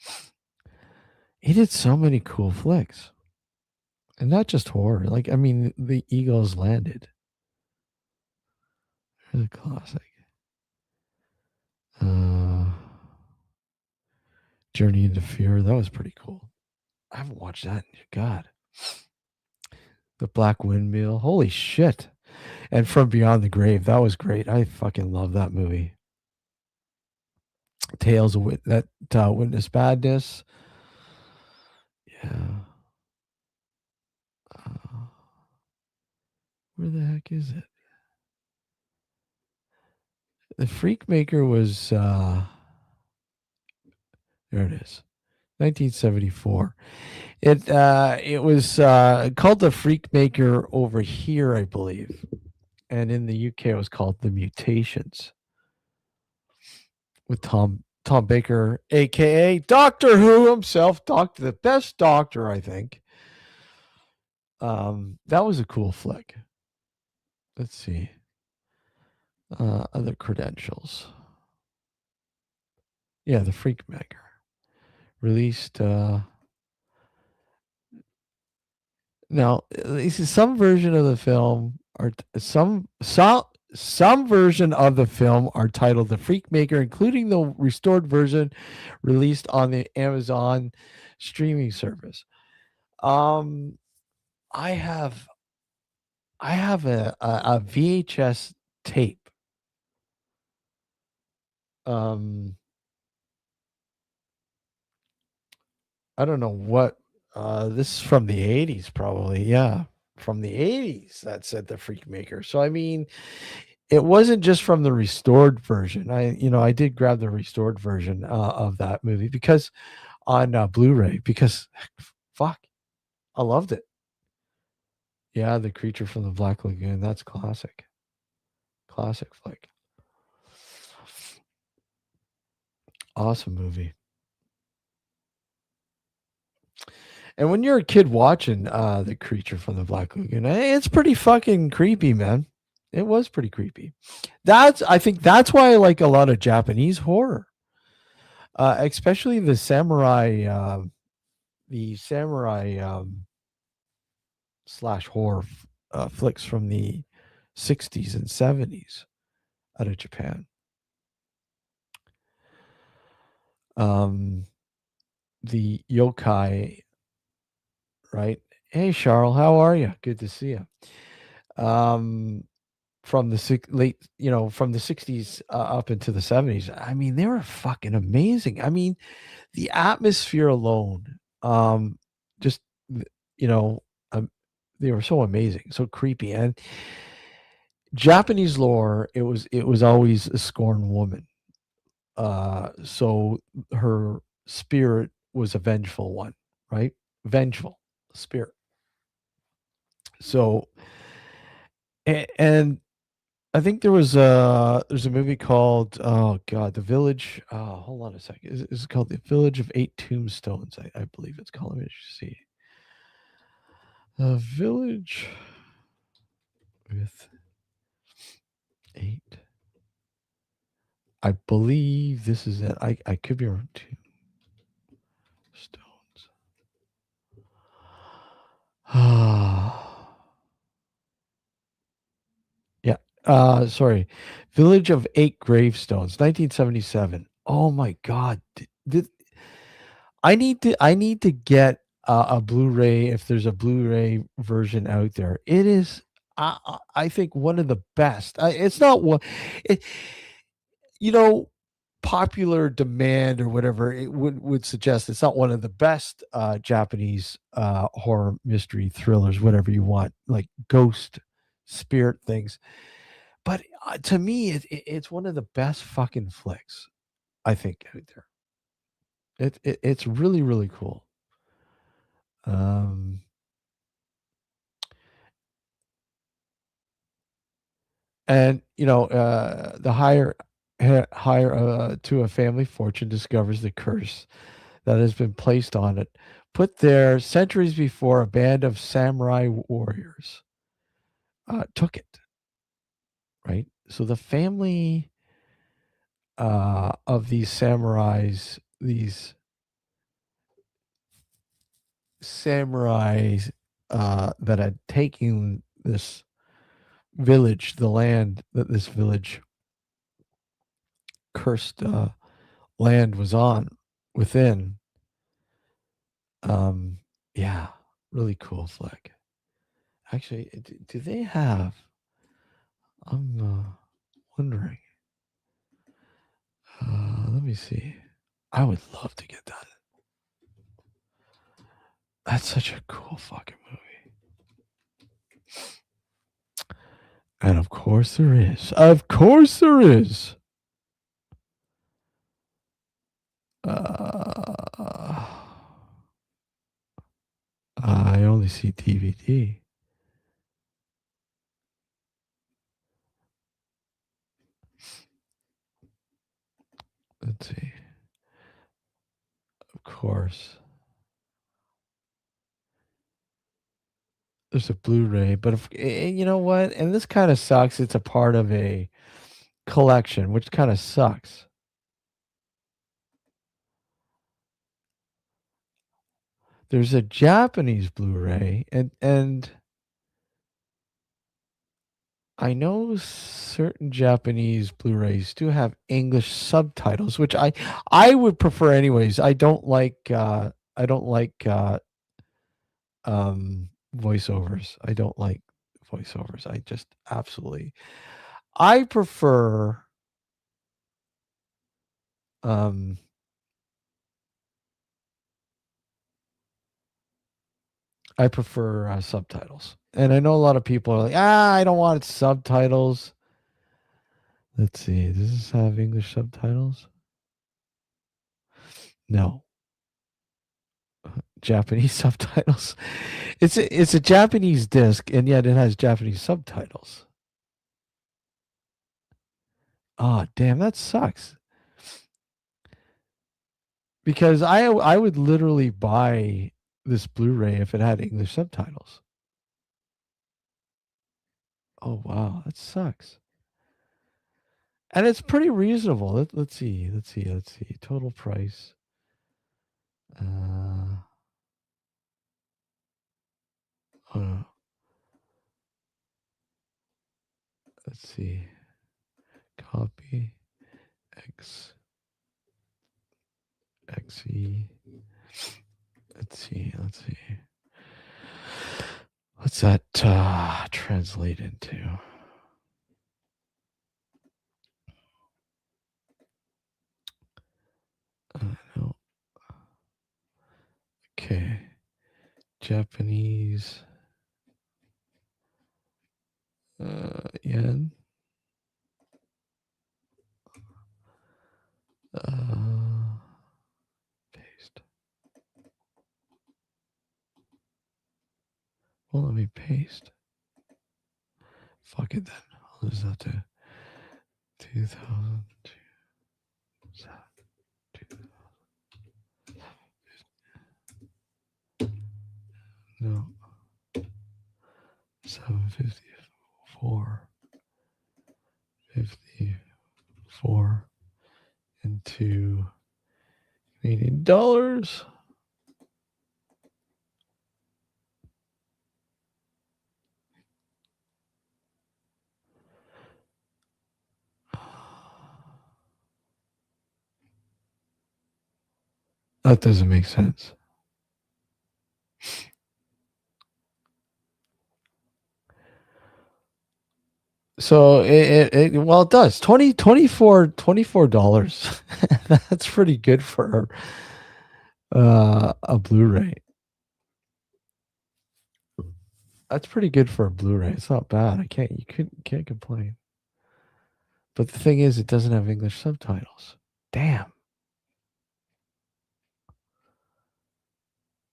A: he did so many cool flicks, and not just horror. Like, I mean, The Eagles Landed. It's a classic. Uh, Journey into Fear. That was pretty cool. I haven't watched that. God. The Black Windmill. Holy shit. And From Beyond the Grave. That was great. I fucking love that movie. Tales of Witness Badness. Yeah. Uh, where the heck is it? The Freak Maker was there it is. 1974. It was called The Freak Maker over here, I believe. And in the UK it was called The Mutations with Tom Baker, aka Doctor Who himself, Doctor the best doctor, I think. That was a cool flick. Let's see. Other credentials. Yeah, The Freak Maker. Released now, this is some version of the film or some version of the film are titled The Freak Maker, including the restored version released on the Amazon streaming service. Um, I have a VHS tape. Um, I don't know what. This is from the 80s, probably. Yeah, from the 80s. That said, The Freak Maker. So I mean, it wasn't just from the restored version. I did grab the restored version of that movie because on Blu-ray because fuck, I loved it. Yeah, The Creature from the Black Lagoon. That's classic. Classic flick. Awesome movie. And when you're a kid watching The Creature from the Black Lagoon, it's pretty fucking creepy, man. It was pretty creepy. I think that's why I like a lot of Japanese horror, especially the samurai slash horror flicks from the 60s and 70s out of Japan. Um, the yokai, right? Hey, Charles, how are you? Good to see you. um, from the late, from the 60s up into the 70s. I mean, they were fucking amazing. I mean, the atmosphere alone, just, you know, um, they were so amazing, so creepy. And Japanese lore, it was always a scorned woman. So her spirit was a vengeful one, right? Vengeful spirit. So, and I think there's a movie called, oh god, The Village. Hold on a second. Is it called The Village of Eight Tombstones? I believe it's called. Let me just see. The Village with Eight. I believe this is it. I could be wrong. Tombstones. Yeah. Sorry. Village of Eight Gravestones, 1977. Oh my god. I need to get a Blu-ray if there's a Blu-ray version out there. It is, I think, one of the best. It's not one, it, you know, popular demand or whatever it would suggest it's not one of the best Japanese horror mystery thrillers, whatever you want, like ghost spirit things. But to me, it's one of the best fucking flicks I think out there. It's really really cool. Um, and the hire to a family fortune discovers the curse that has been placed on it, put there centuries before a band of samurai warriors took it. Right, so the family of these samurais, these samurais that had taken this village, the land that this village cursed land was on within. Um, yeah, really cool flick. Actually, do they have? I'm wondering. Let me see. I would love to get that. That's such a cool fucking movie. And of course there is. Of course there is. Uh, I only see DVD. Let's see. Of course. There's a Blu-ray, but you know what? And this kind of sucks. It's a part of a collection, which kind of sucks. There's a Japanese Blu-ray, and I know certain Japanese Blu-rays do have English subtitles, which I would prefer anyways. Voiceovers. I don't like voiceovers. I just absolutely I prefer um subtitles. And I know a lot of people are like, I don't want subtitles. Let's see. Does this have English subtitles? No. Japanese subtitles. It's a Japanese disc, and yet it has Japanese subtitles. Oh, damn, that sucks. Because I would literally buy this Blu-ray if it had English subtitles. Oh wow, that sucks. And it's pretty reasonable. Let's see. Let's see. Let's see. Total price. Uh, oh, let's see. Copy X XE. Let's see. Let's see. What's that translate into? No. Okay. Japanese yen. Paste. Well, let me paste. Fuck it then. I'll lose that to 2002. No. 754. 54 into Canadian dollars. That doesn't make sense. So well, it does. $24. That's pretty good for a Blu-ray. That's pretty good for a Blu-ray. It's not bad. Can't complain. But the thing is, it doesn't have English subtitles. Damn.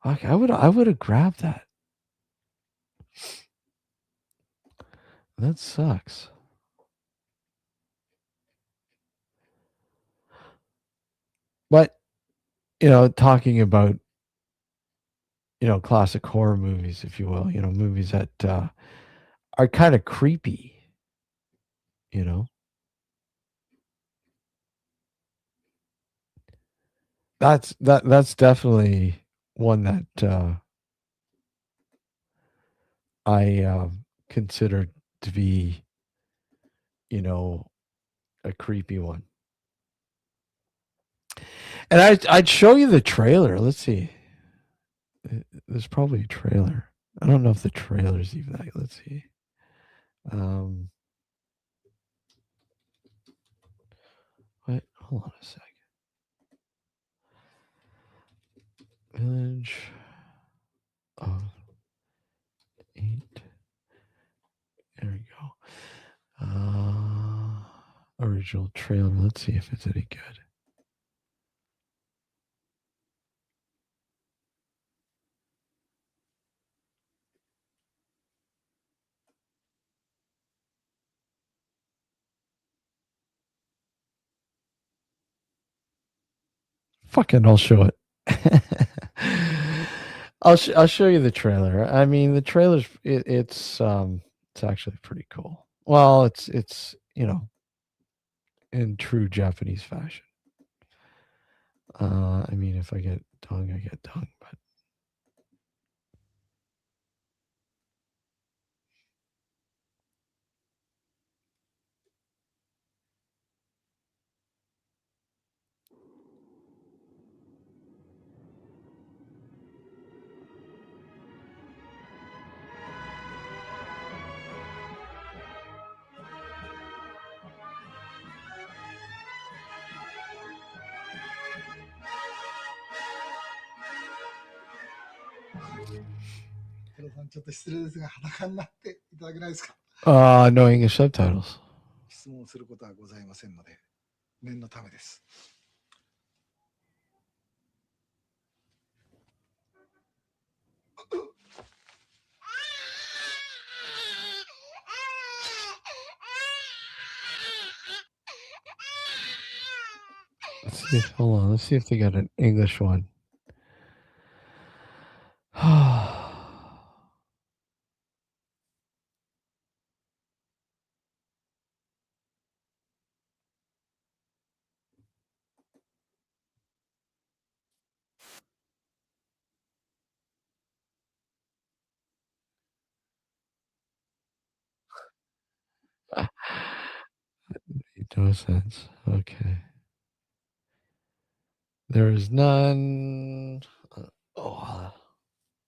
A: I would have grabbed that. That sucks. But talking about classic horror movies, if you will, movies that are kind of creepy. That's definitely one that I consider to be, a creepy one. And I'd show you the trailer. Let's see. There's probably a trailer. I don't know if the trailer's even that. Let's see. Wait, hold on a second. Village of 8. There we go. Original trailer. Let's see if it's any good. Fucking, I'll show it. I'll show you the trailer. I mean, the trailer's it's actually pretty cool. Well, it's in true Japanese fashion. I mean, if I get tongue, I get tongue, but no English subtitles.
B: 質問することはございませんので、念のためです。
A: Hold on. Let's see if they got an English one. No sense. Okay. There is none.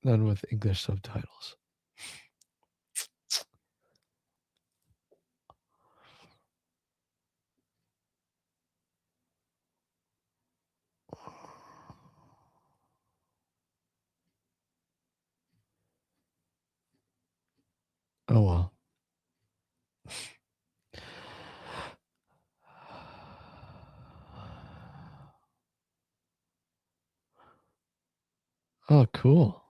A: None with English subtitles. Oh well. Oh, cool.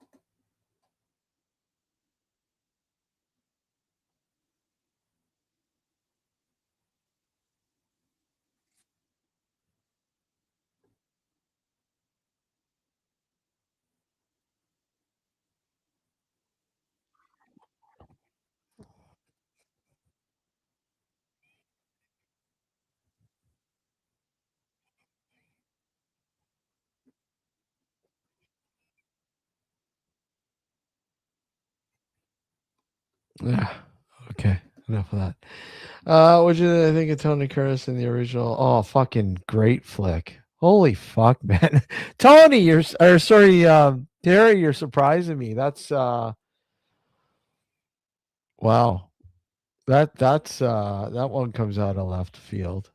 A: Yeah. Okay. Enough of that. What did you think of Tony Curtis in the original? Oh, fucking great flick. Holy fuck, man. Tony, or sorry, Terry, you're surprising me. That's wow. That one comes out of left field.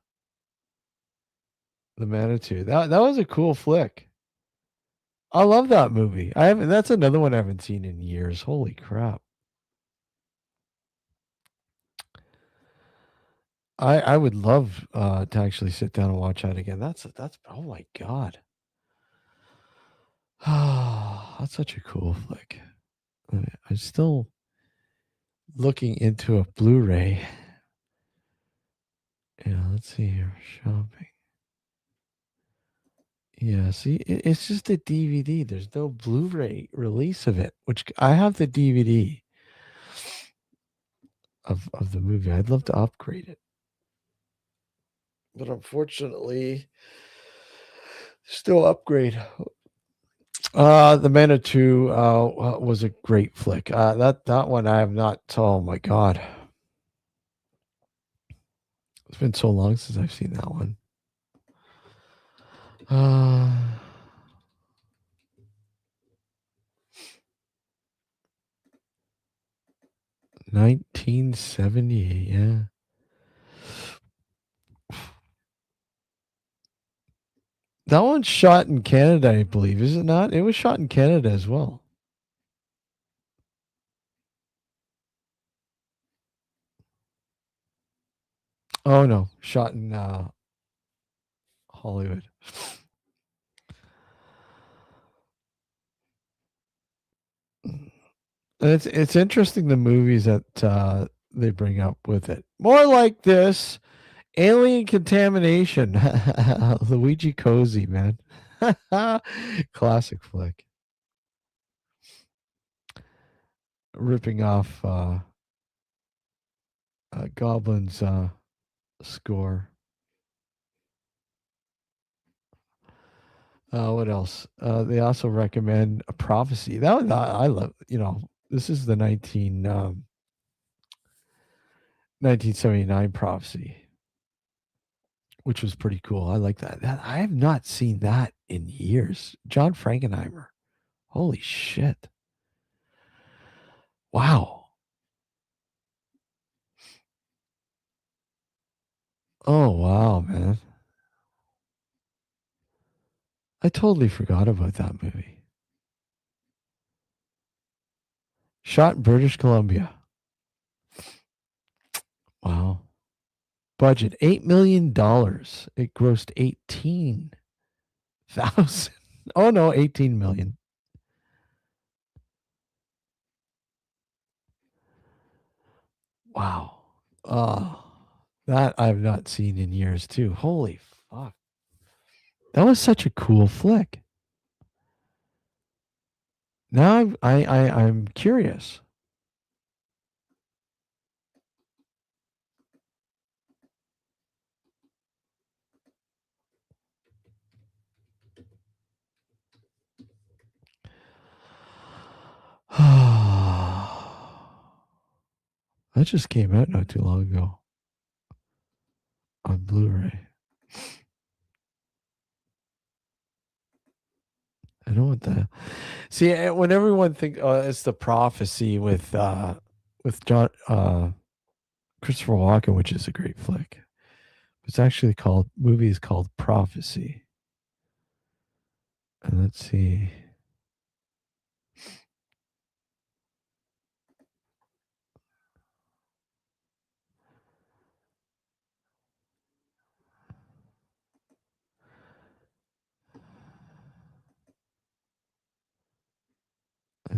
A: The Manitou. That was a cool flick. I love that movie. I haven't That's another one I haven't seen in years. Holy crap. I would love to actually sit down and watch that again. That's oh my god. That's such a cool flick. I'm still looking into a Blu-ray. Yeah, let's see here. Shopping. Yeah, see, it's just a DVD. There's no Blu-ray release of it, which I have the DVD of the movie. I'd love to upgrade it. But unfortunately, still upgrade. The Manitou was a great flick. That one I have not. Oh my god, it's been so long since I've seen that one. Uh, 1978. Yeah, that one's shot in Canada, I believe. Is it not? It was shot in Canada as well. Oh no, shot in Hollywood. And it's interesting the movies that they bring up with it. More like this alien contamination. Luigi Cozy, man. Classic flick. Ripping off Goblin's score. What else? They also recommend a prophecy. That one I love. This is the 1979 prophecy, which was pretty cool. I like that. I have not seen that in years. John Frankenheimer. Holy shit. Wow. Oh, wow, man. I totally forgot about that movie. Shot in British Columbia. Wow. Budget $8 million. It grossed 18,000. Oh no, 18 million. Wow. Oh, that I've not seen in years too. Holy fuck. That was such a cool flick. Now I'm curious. That just came out not too long ago on Blu-ray. I know what the see when everyone think it's the prophecy with John Christopher Walken, which is a great flick. It's actually called movie is called Prophecy. And let's see.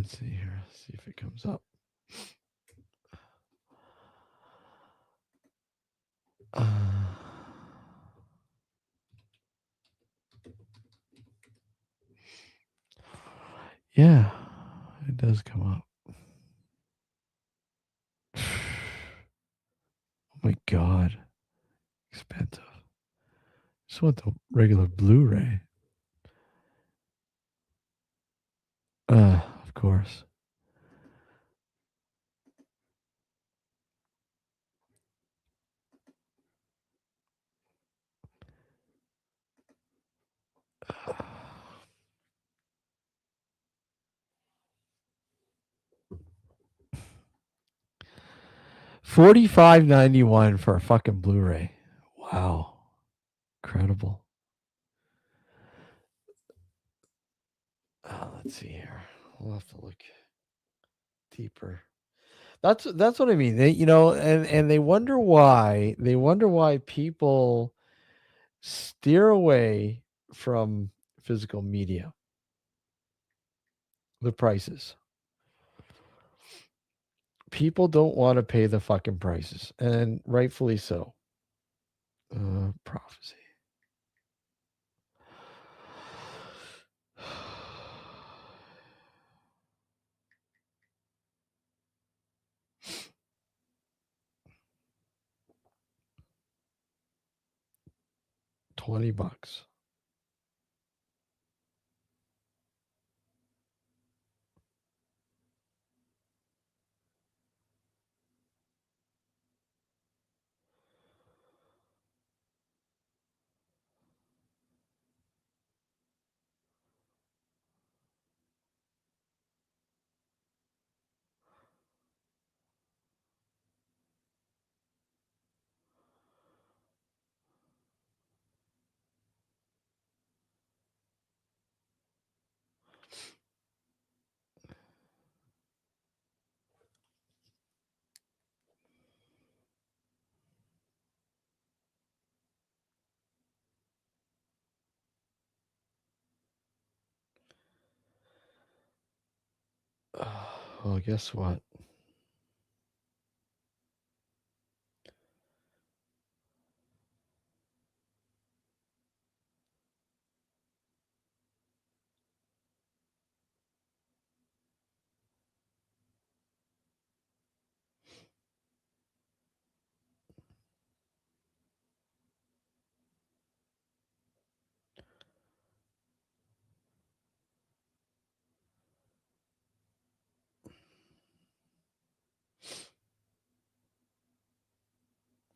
A: Let's see here. See if it comes up. Yeah, it does come up. Oh my god, expensive. Just want the regular Blu-ray. Of course. $45.91 for a fucking Blu-ray. Wow, incredible. Let's see here. We'll have to look deeper. That's what I mean. They, and they wonder why. They wonder why people steer away from physical media. The prices. People don't want to pay the fucking prices, and rightfully so. Prophecy. $20. Well, guess what?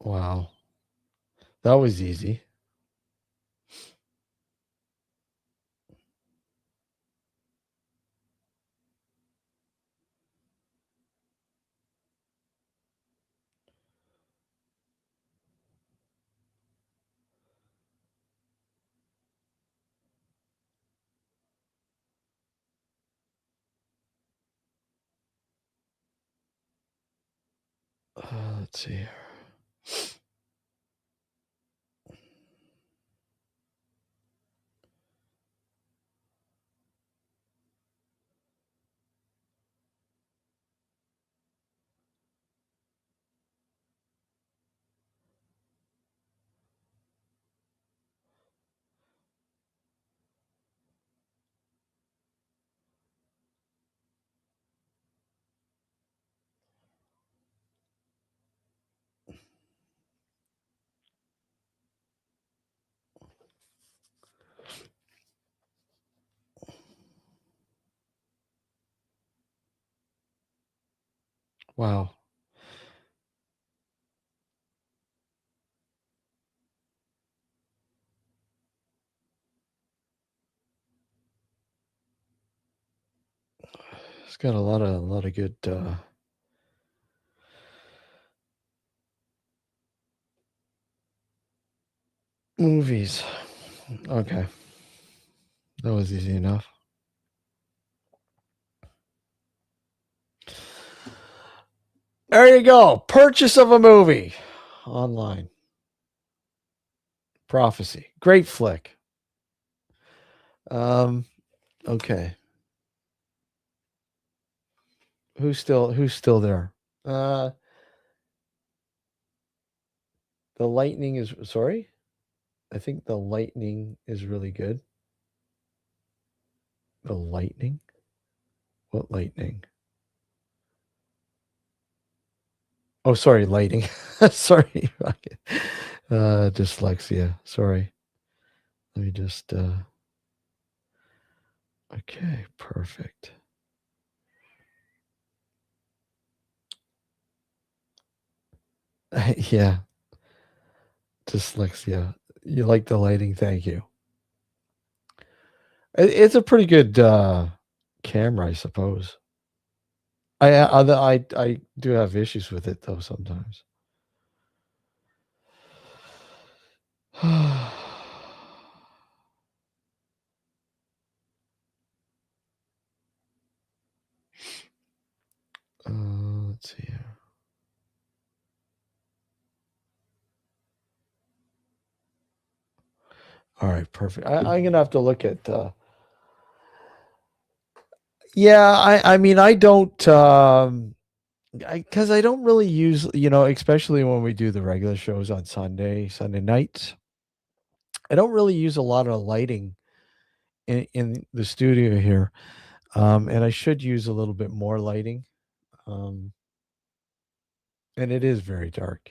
A: Wow, that was easy. Let's see. Wow. It's got a lot of good movies. Okay. That was easy enough. There you go. Purchase of a movie online. Prophecy. Great flick. Okay. Who's still there? The lightning is sorry. I think the lightning is really good. The lightning? What lightning? Oh, sorry, lighting. Sorry. Dyslexia. Sorry. Let me just okay, perfect. Yeah, dyslexia. You like the lighting, thank you. It's a pretty good camera, I suppose. I do have issues with it though sometimes. Let's see here. All right, perfect. I'm gonna have to look at. Yeah, I mean I don't because I don't really use especially when we do the regular shows on Sunday nights. I don't really use a lot of lighting in the studio here, and I should use a little bit more lighting. Um, and it is very dark.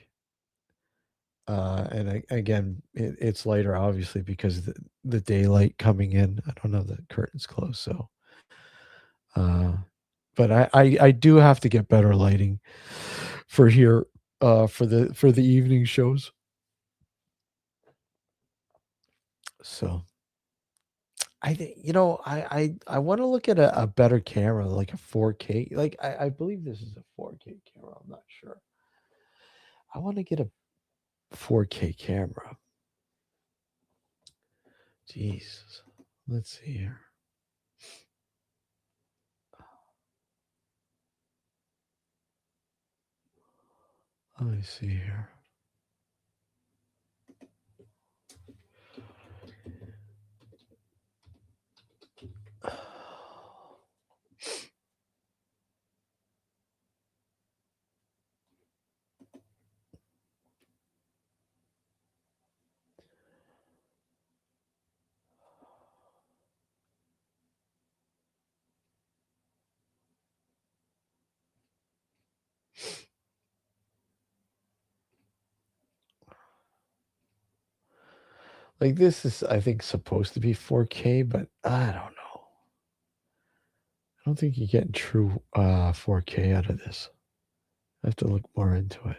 A: And again, it's lighter, obviously, because the daylight coming in. I don't have the curtains closed, so. Uh, but I do have to get better lighting for here for the evening shows. So I think I want to look at a better camera, like a 4K. Like I believe this is a 4K camera. I'm not sure. I want to get a 4K camera. Jesus. Let's see here. Let me see here. Like this is, I think, supposed to be 4K, but I don't know. I don't think you're getting true 4K out of this. I have to look more into it.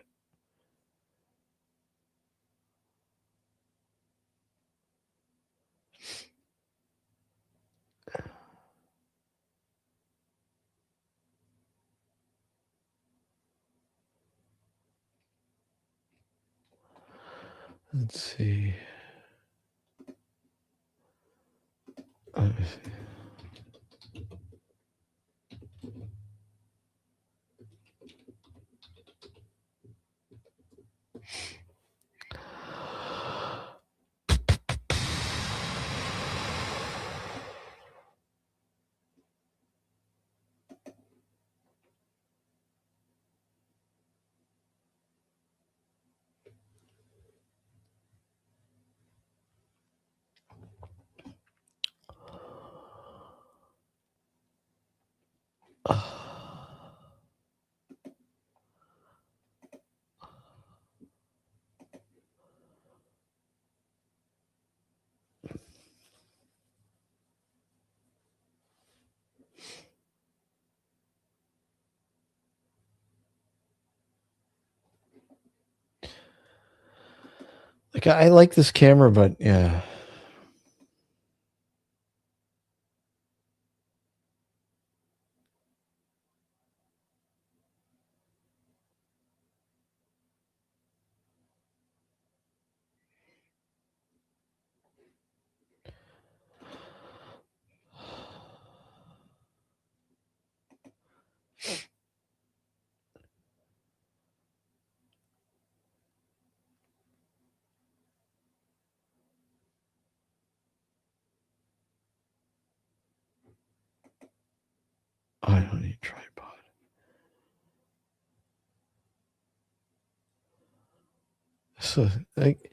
A: Let's see. Let me see. Like I like this camera, but yeah. I don't need tripod. So, like,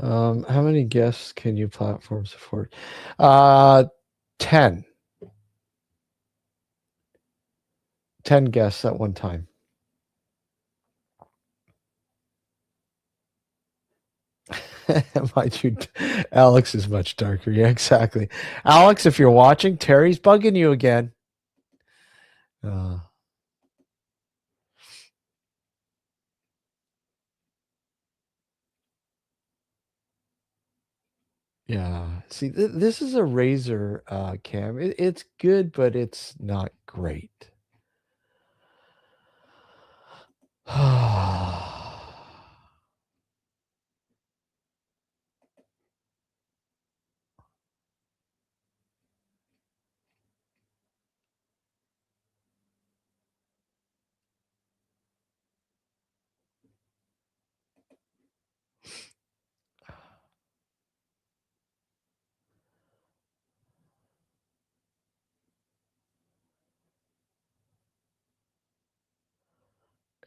A: how many guests can your platform support? 10. 10 guests at one time. My dude, Alex is much darker. Yeah, exactly. Alex, if you're watching, Terry's bugging you again. Yeah. See, this is a Razer cam. It's good, but it's not great.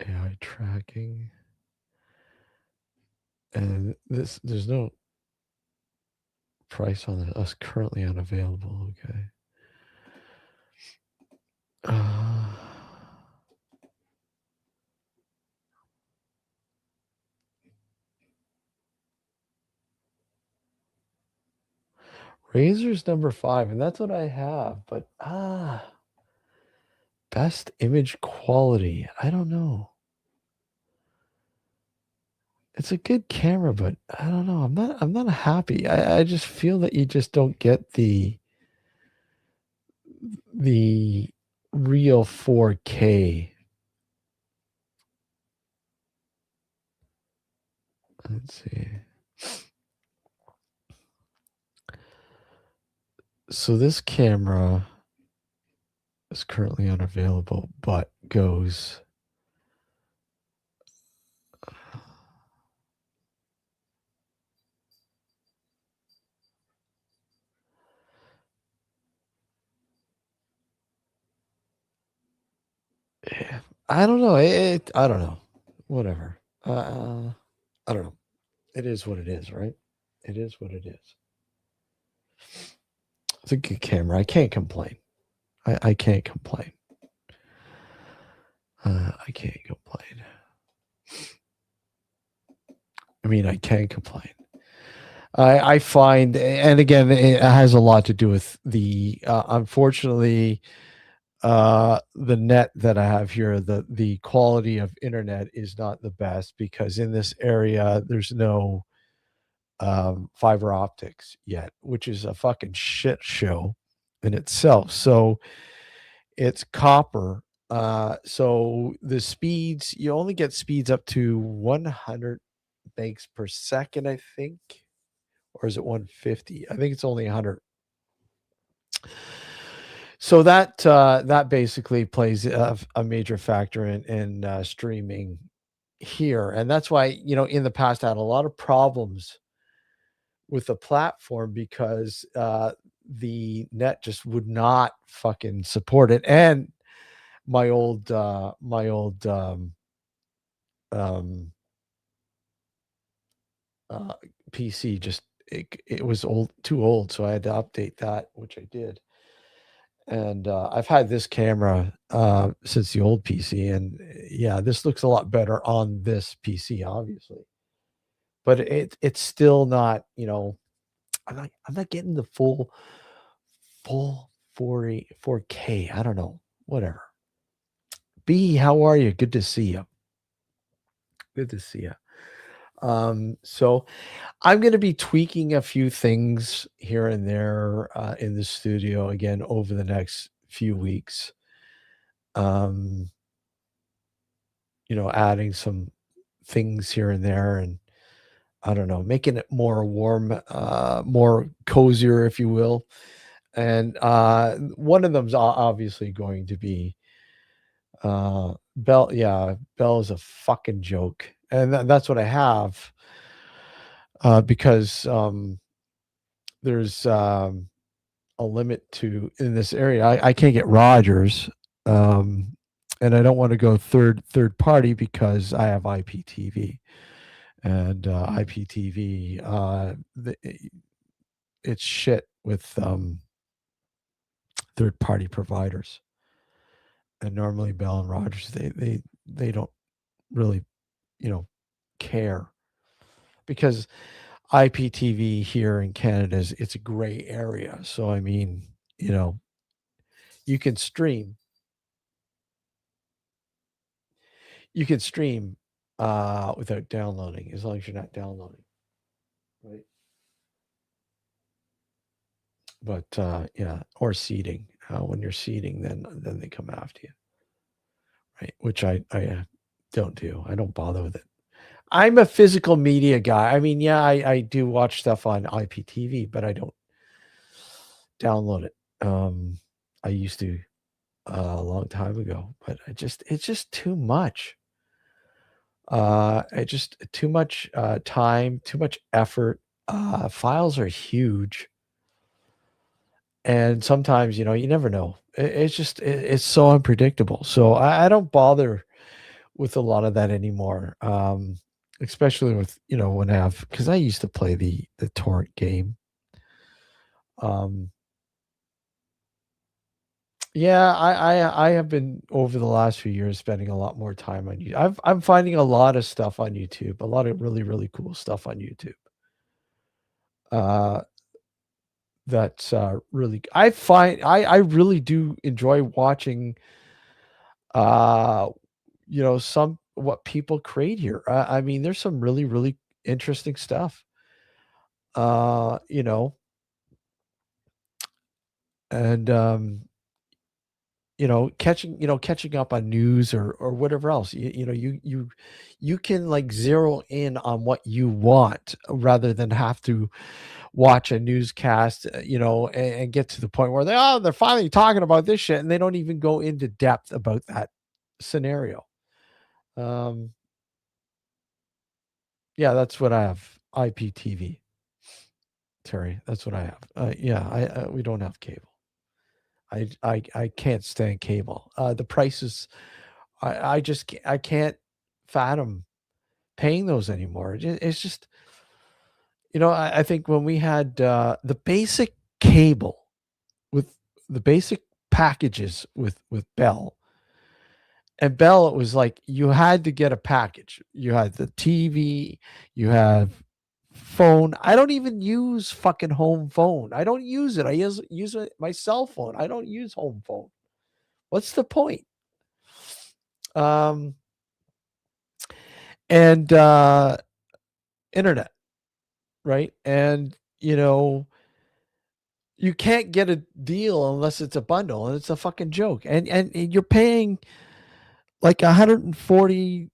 A: AI tracking. And there's no price on us currently unavailable. Okay. Razor's number 5, and that's what I have. But best image quality. I don't know. It's a good camera, but I don't know. I'm not happy. I just feel that you just don't get the real 4K. Let's see. So this camera is currently unavailable, but goes I don't know. I don't know. Whatever. I don't know. It is what it is, right? It is what it is. It's a good camera. I can't complain. I can't complain. I can't complain. I mean, I can't complain. I find, and again, it has a lot to do with the unfortunately the net that I have here. The quality of internet is not the best because in this area there's no fiber optics yet, which is a fucking shit show in itself. So it's copper. So the speeds, you only get speeds up to 100 megs per second, I think, or is it 150? I think it's only 100. So that basically plays a major factor in streaming here, and that's why in the past I had a lot of problems with the platform because the net just would not fucking support it. And my old um, uh, PC just it was too old, so I had to update that, which I did. And I've had this camera since the old PC, and yeah, this looks a lot better on this PC, obviously. But it's still not, I'm not getting the full 4K. I don't know. Whatever. B, how are you? Good to see you. Good to see you. So I'm going to be tweaking a few things here and there in the studio again over the next few weeks. Adding some things here and there, and I don't know, making it more warm, more cozier, if you will. And one of them's obviously going to be Bell. Yeah, Bell is a fucking joke, and that's what I have because there's a limit to in this area. I can't get Rogers, um, and I don't want to go third party because I have IPTV, and IPTV it's shit with third party providers, and normally Bell and Rogers they don't really you know care because IPTV here in Canada is it's a gray area. So I mean, you know, you can stream you can stream without downloading as long as you're not downloading, right? But yeah, or seeding. When you're seeding, then they come after you, right? Which I don't do. I don't bother with it. I'm a physical media guy. I mean, yeah, I do watch stuff on IPTV, but I don't download it. I used to a long time ago, but it's just too much. It just too much time, too much effort. Files are huge, and sometimes you never know. It's so unpredictable. So I don't bother with a lot of that anymore. Especially with when I have because I used to play the torrent game. Um, Yeah, I have been over the last few years spending a lot more time on YouTube. I'm finding a lot of stuff on YouTube, a lot of really cool stuff on YouTube. Uh, that's really I really do enjoy watching uh some what people create here. I mean, there's some really interesting stuff. Uh, you know, and catching up on news or whatever else. You can like zero in on what you want rather than have to watch a newscast, and get to the point where they're finally talking about this shit and they don't even go into depth about that scenario. Um, yeah, that's what I have. IPTV, Terry. That's what I have. Yeah, we don't have cable. I can't stand cable. The prices I can't fathom paying those anymore. It's just I think when we had the basic cable with the basic packages with Bell, and Bell, it was like you had to get a package. You had the TV, you have phone. I don't even use fucking home phone. I don't use it. I use my cell phone. I don't use home phone. What's the point? Um, and internet, right? And you can't get a deal unless it's a bundle, and it's a fucking joke. And you're paying like $140.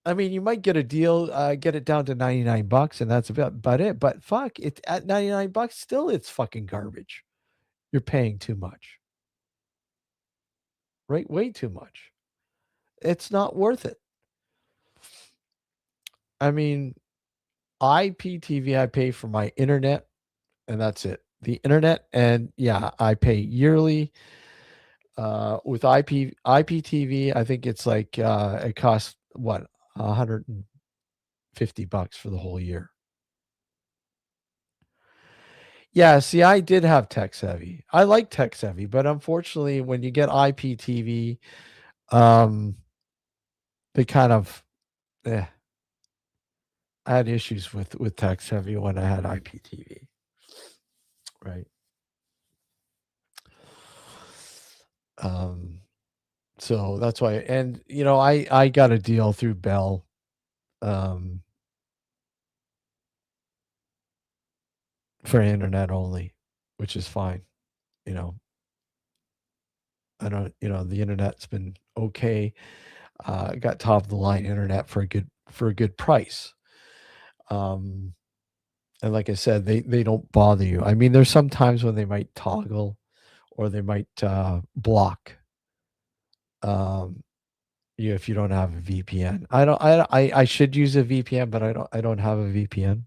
A: I mean, you might get a deal, get it down to $99, and that's about it. But fuck, it at $99, still it's fucking garbage. You're paying too much, right? Way too much. It's not worth it. I mean, IPTV, I pay for my internet, and that's it. The internet, and yeah, I pay yearly. With IPTV, I think it's like it costs what $150 for the whole year. Yeah, see, I did have tech savvy. I like tech savvy, but unfortunately, when you get IPTV, um, they kind of, eh, I had issues with tech savvy when I had IPTV, right? Um, so that's why, and I got a deal through Bell, um, for internet only, which is fine. You know, I don't, the internet's been okay. Got top of the line internet for a good price. Um, and like I said, they don't bother you. I mean, there's some times when they might toggle or they might block um, you if you don't have a VPN. I should use a VPN, but I don't have a VPN.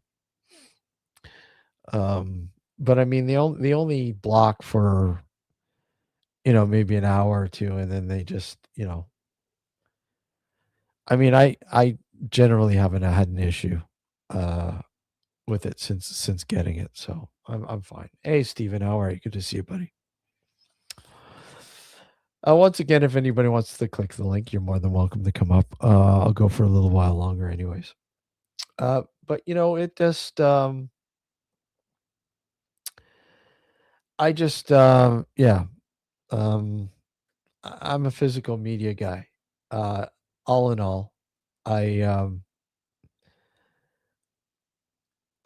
A: but I mean, they only block for, maybe an hour or two, and then they just, I mean, I generally haven't had an issue uh with it since getting it, so I'm fine. Hey, Steven, how are you? Good to see you, buddy. Once again, if anybody wants to click the link, you're more than welcome to come up. I'll go for a little while longer, anyways. But it just, I just, yeah, um, I'm a physical media guy. Uh, all in all, I,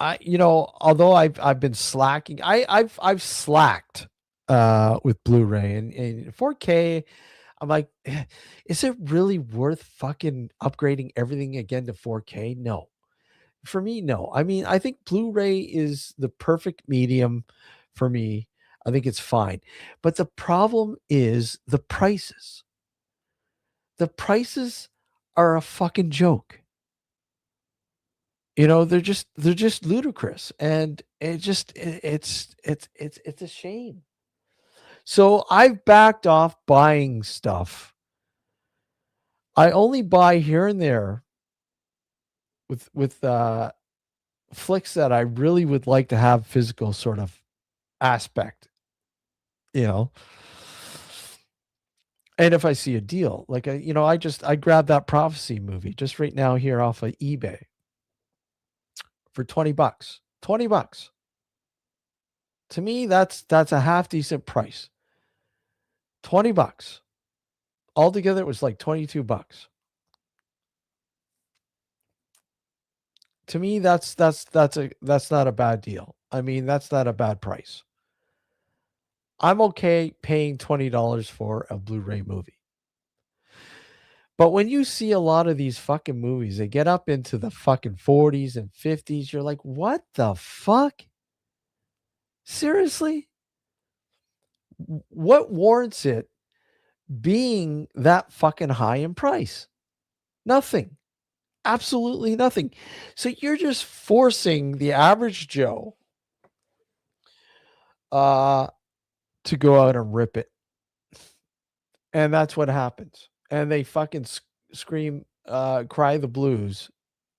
A: although I've been slacking, I've slacked with Blu-ray and 4K. I'm like, is it really worth fucking upgrading everything again to 4K? No. For me, no. I mean, I think Blu-ray is the perfect medium for me. I think it's fine. But the problem is the prices. The prices are a fucking joke. They're just ludicrous, and it's a shame. So I've backed off buying stuff. I only buy here and there with flicks that I really would like to have physical sort of aspect, you know. And if I see a deal, like I grabbed that Prophecy movie just right now here off of eBay for 20 bucks. 20 bucks. To me, that's a half decent price. 20 bucks. Altogether it was like 22 bucks. To me, that's not a bad deal. I mean, that's not a bad price. I'm okay paying $20 for a Blu-ray movie. But when you see a lot of these fucking movies, they get up into the fucking 40s and 50s, you're like, "What the fuck? Seriously? What warrants it being that fucking high in price? Nothing. Absolutely nothing." So you're just forcing the average Joe uh to go out and rip it. And that's what happens. And they fucking scream cry the blues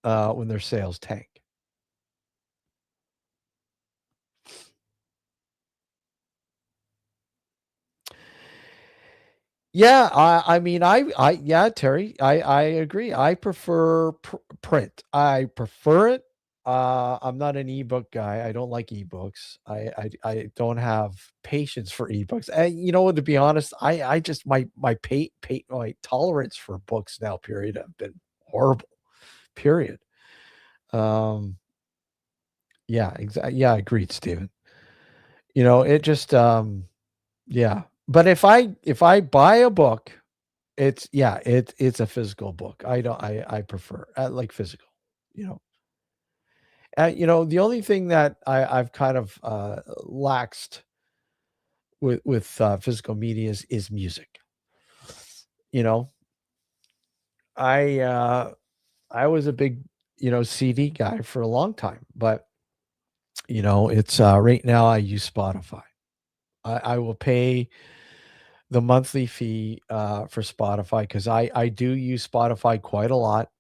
A: when their sales tank. Yeah, I mean, yeah, Terry, I agree. I prefer print. I prefer it. I'm not an ebook guy. I don't like ebooks. I don't have patience for ebooks. And to be honest, I just my tolerance for books now, period, have been horrible. Period. Um, yeah, exactly. Yeah, agreed, Steven. It just yeah. But if I buy a book, it's a physical book. I prefer like physical, you know. The only thing that I've kind of laxed with physical media is music. You know, I uh I was a big, CD guy for a long time, but it's right now I use Spotify. I will pay the monthly fee for Spotify because I do use Spotify quite a lot.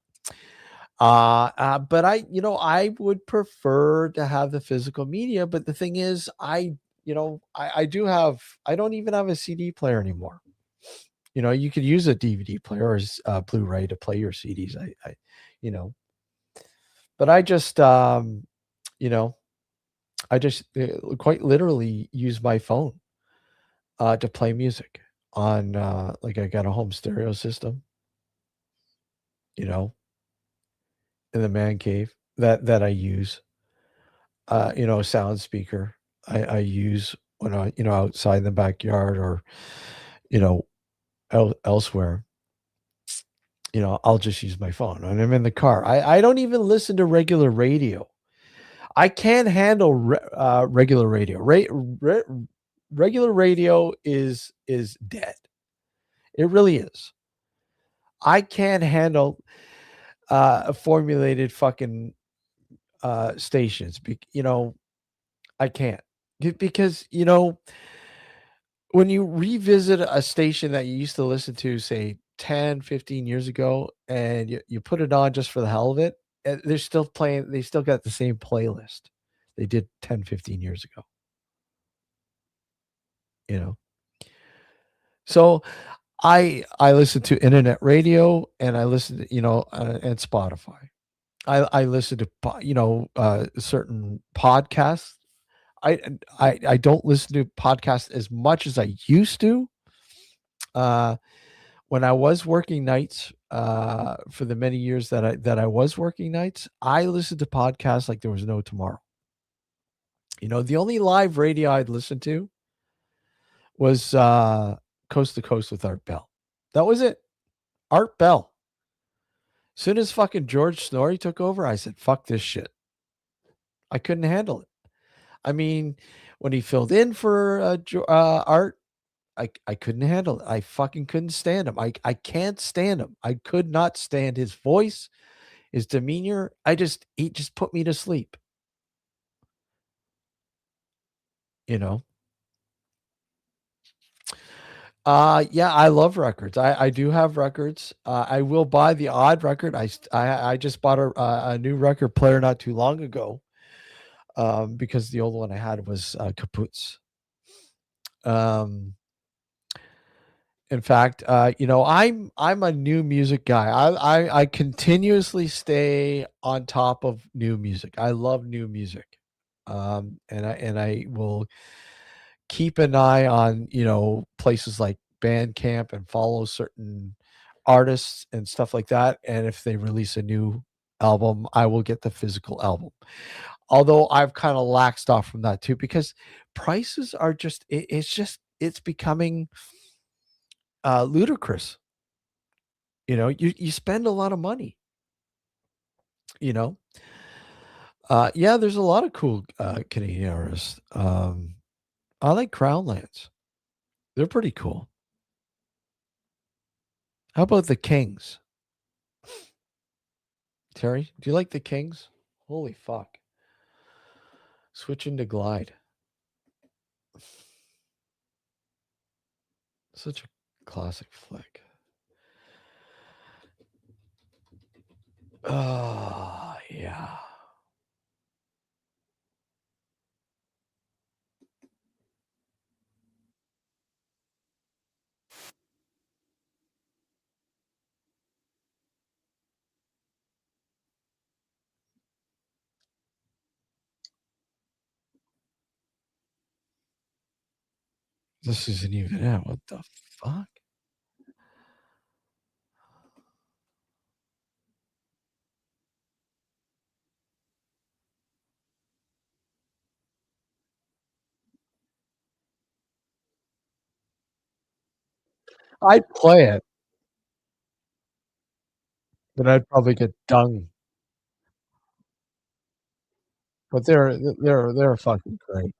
A: But I would prefer to have the physical media. But the thing is, I don't even have a CD player anymore. You could use a DVD player or Blu-ray to play your CDs. You know, but you know, I just quite literally use my phone to play music on, like I got a home stereo system, you know, in the man cave that I use. A sound speaker I use when I, outside in the backyard or, you know, elsewhere. I'll just use my phone when I'm in the car. I don't even listen to regular radio. I can't handle regular radio. Regular radio is dead. It really is. I can't handle formulated fucking stations. I can't. Because, when you revisit a station that you used to listen to, say 10, 15 years ago, and you put it on just for the hell of it, they're still playing, they still got the same playlist they did 10, 15 years ago, you know? So I listen to internet radio and I listen to, and Spotify. I listen to, certain podcasts. I don't listen to podcasts as much as I used to. Uh, when I was working nights, for the many years that I was working nights, I listened to podcasts like there was no tomorrow. The only live radio I'd listen to was Coast to Coast with Art Bell. That was it. Art Bell. Soon as fucking George Snorri took over, I said, "Fuck this shit." I couldn't handle it. I mean, when he filled in for Art, I couldn't handle it. I fucking couldn't stand him. I can't stand him. I could not stand his voice, his demeanor. He just put me to sleep. You know. Yeah, I love records. I do have records. I will buy the odd record. I just bought a new record player not too long ago. Because the old one I had was kaputz. Um, in fact, I'm a new music guy. I continuously stay on top of new music. I love new music, and I will keep an eye on places like Bandcamp and follow certain artists and stuff like that. And if they release a new album, I will get the physical album. Although I've kind of laxed off from that too because prices are it's becoming ludicrous. You spend a lot of money. You know, yeah, there's a lot of cool Canadian artists. I like Crownlands. They're pretty cool. How about the Kings? Terry, do you like the Kings? Holy fuck. Switching to Glide. Such a classic flick. Oh, yeah. This isn't even out. What the fuck? I'd play it, but I'd probably get dung. But they're fucking great.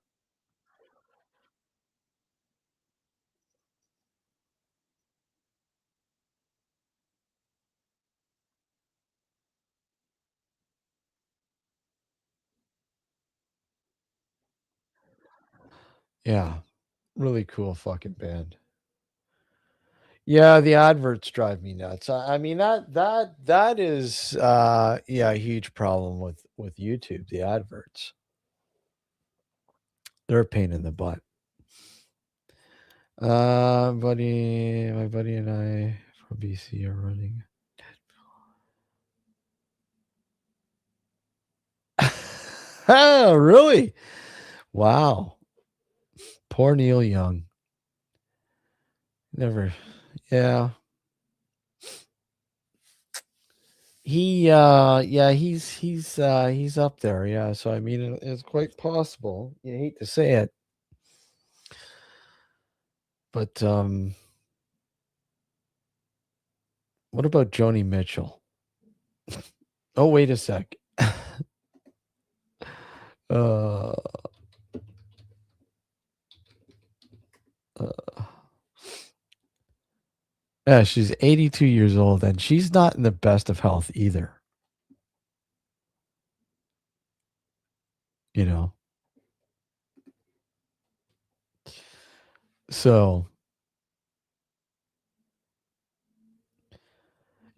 A: Yeah. Really cool fucking band. Yeah, the adverts drive me nuts. I mean that is yeah, a huge problem with YouTube, the adverts. They're a pain in the butt. My buddy and I from BC are running. Oh, really? Wow. Poor Neil Young. Never. Yeah. Yeah, he's up there. Yeah. So I mean it's quite possible. You hate to say it, but what about Joni Mitchell? Oh, wait a sec. uh, uh yeah, she's 82 years old and she's not in the best of health either, you know. So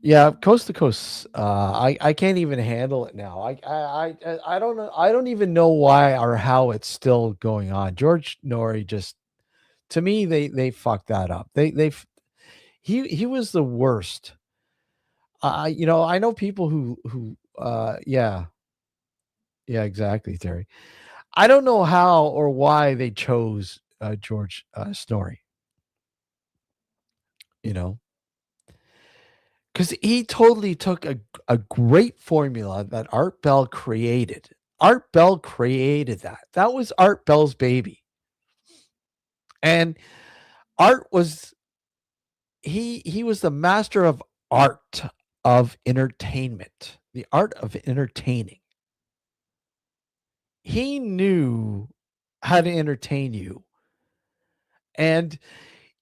A: yeah, coast to coast. I can't even handle it now. I don't know. I don't even know why or how it's still going on. George Norrie just, to me, they fucked that up. He was the worst. I know people who yeah, exactly, Terry. I don't know how or why they chose George Snorri. You know, because he totally took a great formula that Art Bell created. Art Bell created that. That was Art Bell's baby. And Art was he was the master of art of entertainment, the art of entertaining. He knew how to entertain you. And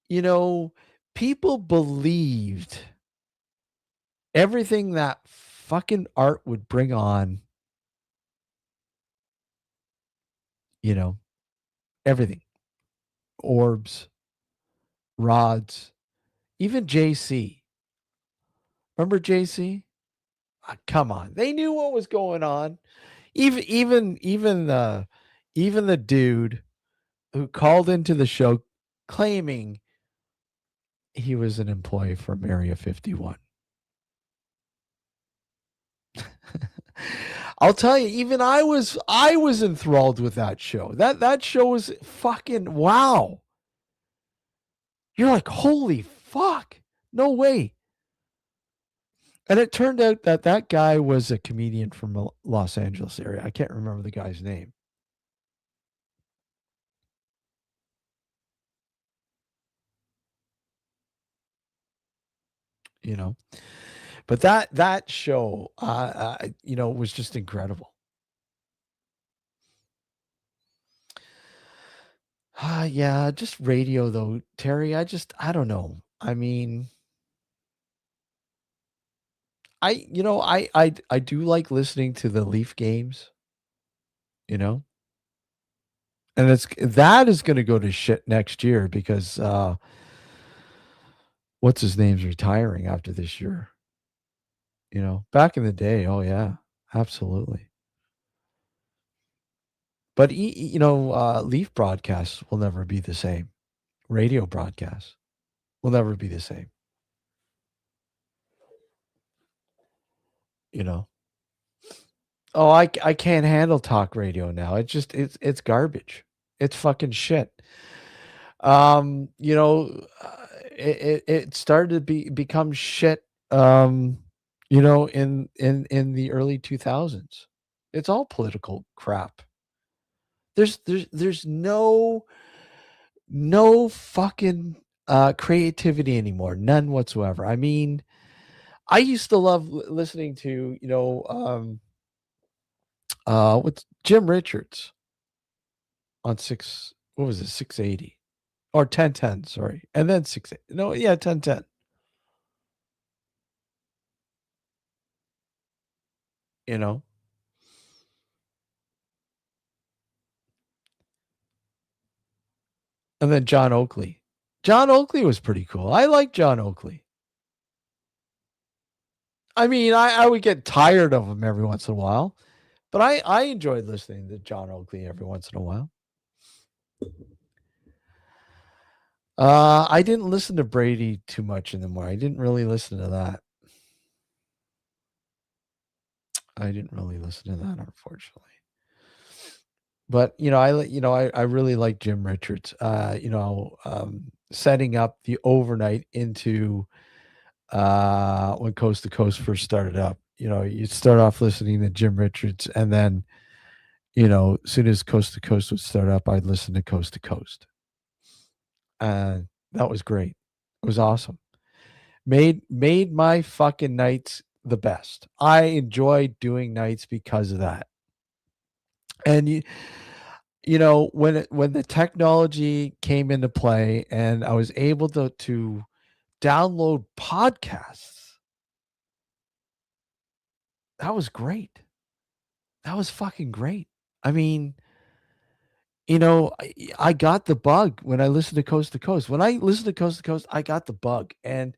A: you know, people believed everything that fucking Art would bring on, you know, everything. Orbs, rods, even JC. Remember JC? Ah, come on. They knew what was going on. Even the dude who called into the show claiming he was an employee from Area 51. I'll tell you, even I was enthralled with that show. That show was fucking wow. You're like, holy fuck. No way. And it turned out that that guy was a comedian from the Los Angeles area. I can't remember the guy's name, you know. But that show, was just incredible. Yeah, just radio though, Terry. I don't know. I mean, I do like listening to the Leaf games, you know, and that is going to go to shit next year because what's his name's retiring after this year. Back in the day, oh yeah, absolutely. But Leaf broadcasts will never be the same. Radio broadcasts will never be the same. You know. Oh, I can't handle talk radio now. It's garbage. It's fucking shit. It started to become shit. In the early 2000s, it's all political crap. There's no fucking creativity anymore, none whatsoever. I mean, I used to love listening to what's Jim Richards on six. What was it? 680 or 1010? Sorry, and then 680. No, yeah, 1010. You know, and then John Oakley. John Oakley was pretty cool. I like John Oakley. I mean, I would get tired of him every once in a while, but I enjoyed listening to John Oakley every once in a while. I didn't listen to Brady too much anymore. I didn't really listen to that. I didn't really listen to that, unfortunately. But I really like Jim Richards. Setting up the overnight into when Coast to Coast first started up. You start off listening to Jim Richards, and then as soon as Coast to Coast would start up, I'd listen to Coast to Coast. And that was great. It was awesome. Made my fucking nights the best. I enjoyed doing nights because of that. And when the technology came into play and I was able to download podcasts, that was great. That was fucking great. I mean, I got the bug when I listened to Coast to Coast. When I listened to Coast to Coast, I got the bug. And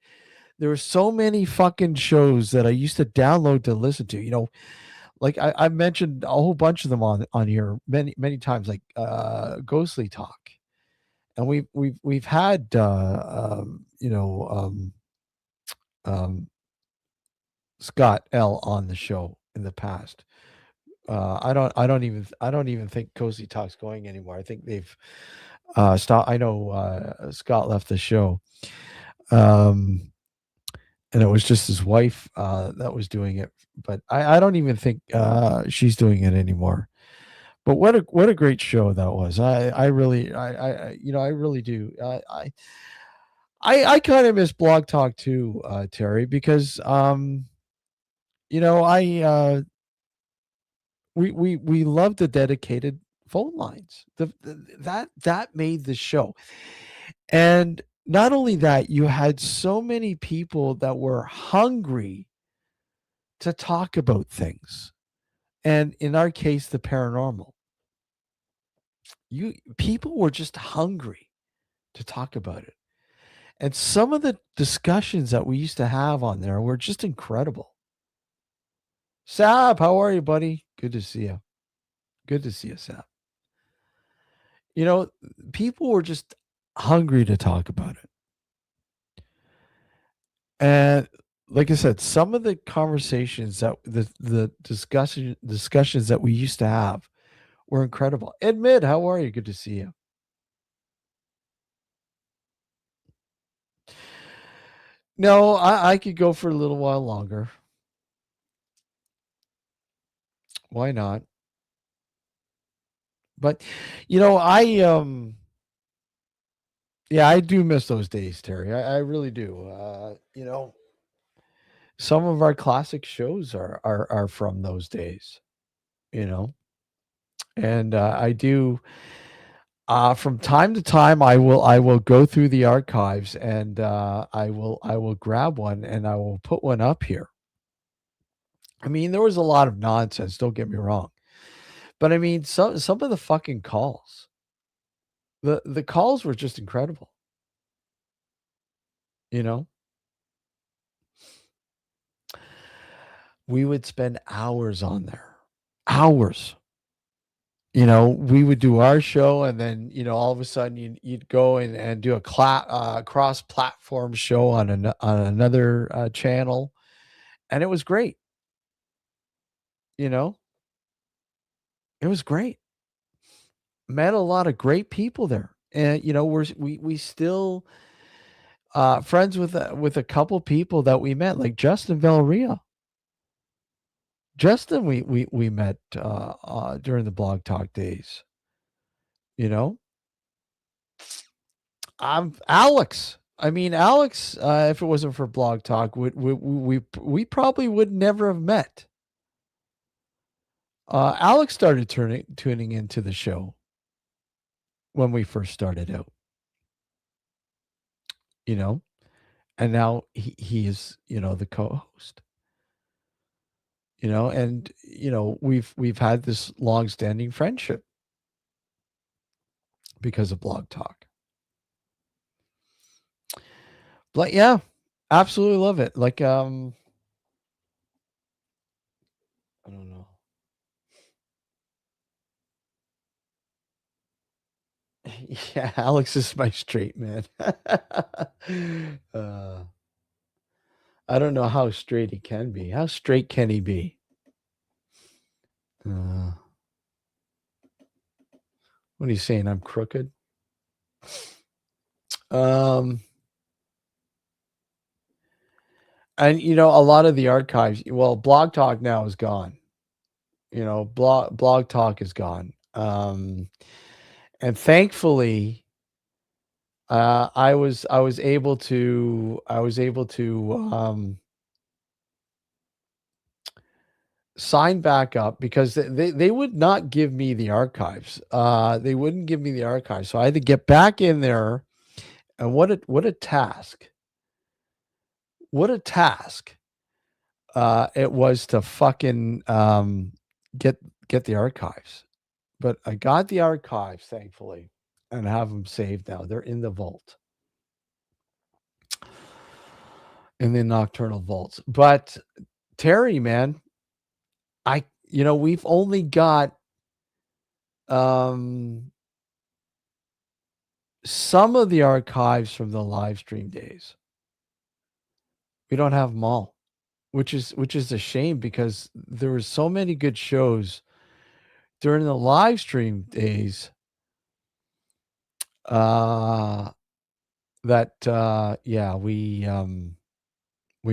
A: there were so many fucking shows that I used to download to listen to. Like I mentioned a whole bunch of them on here many times, like Ghostly Talk. And we've had um, Scott L on the show in the past. I don't even think Cozy Talk's going anymore. I think they've stopped. I know Scott left the show. Um, and it was just his wife that was doing it. But I don't even think she's doing it anymore. But what a great show that was. I really I really do. I kind of miss Blog Talk too, Terry, because I we love the dedicated phone lines. That made the show. And not only that, you had so many people that were hungry to talk about things. And in our case, the paranormal. People were just hungry to talk about it. And some of the discussions that we used to have on there were just incredible. Sab, how are you, buddy? Good to see you. Good to see you, Sab. You know, people were just hungry to talk about it. And like I said, some of the conversations that the discussions that we used to have were incredible. Admit, how are you? Good to see you. No, I could go for a little while longer. Why not? But yeah, I do miss those days, Terry. I really do. Some of our classic shows are from those days, you know. And I do from time to time I will go through the archives and I will grab one and I will put one up here. I mean, there was a lot of nonsense, don't get me wrong. But I mean, some of the fucking calls. The calls were just incredible, you know? We would spend hours on there. Hours. We would do our show and then, all of a sudden you'd go and do a cross-platform show on another channel, and it was great. You know, it was great. Met a lot of great people there, and we still friends with a couple people that we met, like Justin Valeria. Justin, we met during the Blog Talk days. You know, Alex. I mean, Alex. If it wasn't for Blog Talk, we probably would never have met. Alex started tuning into the show when we first started out. You know, and now he is the co-host. And we've had this long-standing friendship because of Blog Talk. But yeah, absolutely love it. Like I don't know. Yeah, Alex is my straight man. uh, I don't know how straight he can be. How straight can he be? Uh, what are you saying? I'm crooked. Um, and a lot of the archives. Well, Blog Talk now is gone. Blog Talk is gone. And thankfully, I was able to sign back up because they would not give me the archives. They wouldn't give me the archives, so I had to get back in there. And what a task! What a task! It was to fucking get the archives. but I got the archives, thankfully, and have them saved now. They're in the vault, in the Nocturnal vaults. But Terry, man, we've only got um some of the archives from the live stream days. We don't have them all, which is a shame because there were so many good shows during the live stream days uh that yeah, we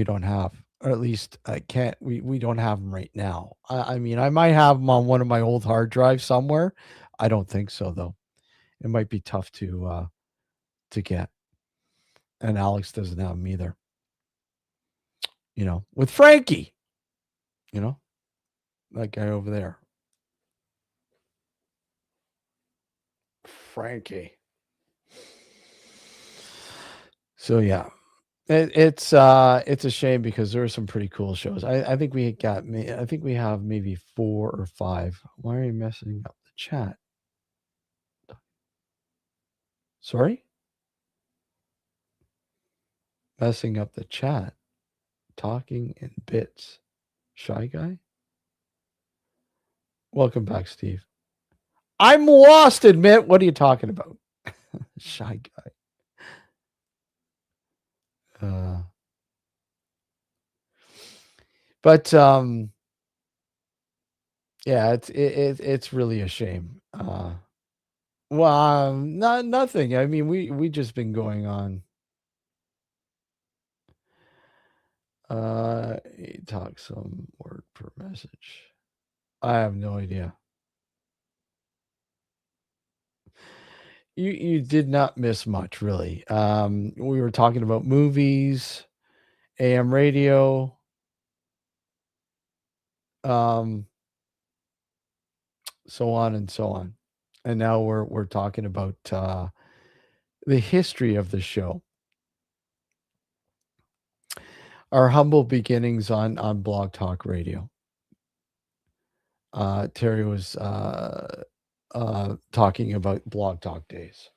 A: don't have, or at least I can't we don't have them right now. I mean, I might have them on one of my old hard drives somewhere. I don't think so though. It might be tough to get, and Alex doesn't have them either. With Frankie, you know, that guy over there, Frankie. So yeah, it's a shame because there are some pretty cool shows. I think I think we have maybe 4 or 5. Why are you messing up the chat? Sorry, messing up the chat. Talking in bits. Shy guy. Welcome back, Steve. I'm lost. Admit. What are you talking about? Shy guy. But yeah, it's really a shame. Well, not nothing. I mean, we just been going on. He talks some word per message. I have no idea. You did not miss much, really. We were talking about movies, AM radio, um, so on and so on. And now we're talking about the history of the show, our humble beginnings on Blog Talk Radio. Terry was talking about Blog Talk days.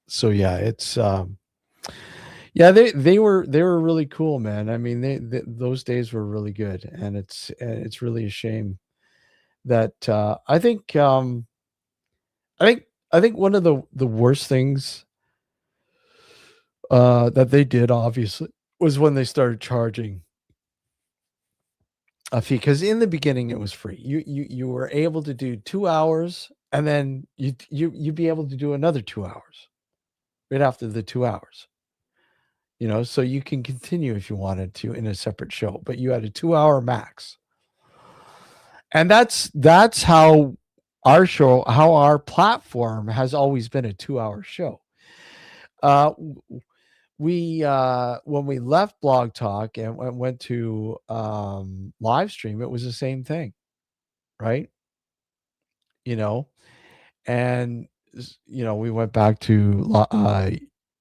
A: So yeah, it's yeah, they were really cool, man. I mean, those days were really good, and it's really a shame that I think one of the worst things that they did, obviously, was when they started charging a fee, because in the beginning it was free. You were able to do 2 hours, and then you'd be able to do another 2 hours right after the 2 hours. So you can continue if you wanted to in a separate show, but you had a 2 hour max. And that's how our platform has always been a 2 hour show. We when we left Blog Talk and went to live stream, it was the same thing, right? You know, and we went back to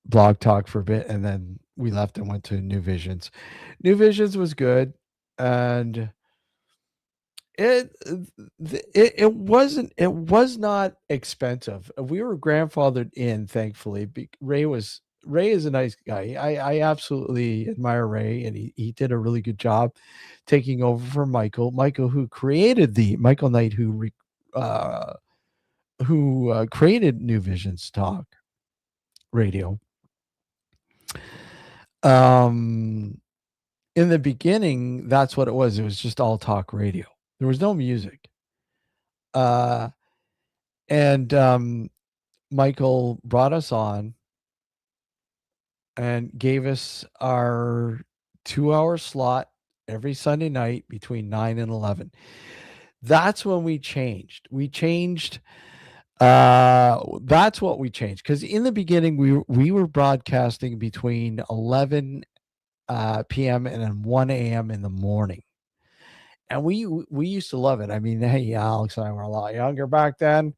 A: Blog Talk for a bit, and then we left and went to New Visions. New Visions was good, and it it was not expensive. We were grandfathered in, thankfully. Ray is a nice guy. I absolutely admire Ray, and he did a really good job taking over for Michael, who created the Michael Knight, who created New Visions Talk Radio. In the beginning, that's what it was. It was just all talk radio. There was no music. Uh, and Michael brought us on and gave us our 2 hour slot every Sunday night between 9 and 11. That's when we changed. That's what we changed, because in the beginning we were broadcasting between 11 p.m. and then 1 a.m. in the morning, and we used to love it. I mean, hey, Alex and I were a lot younger back then,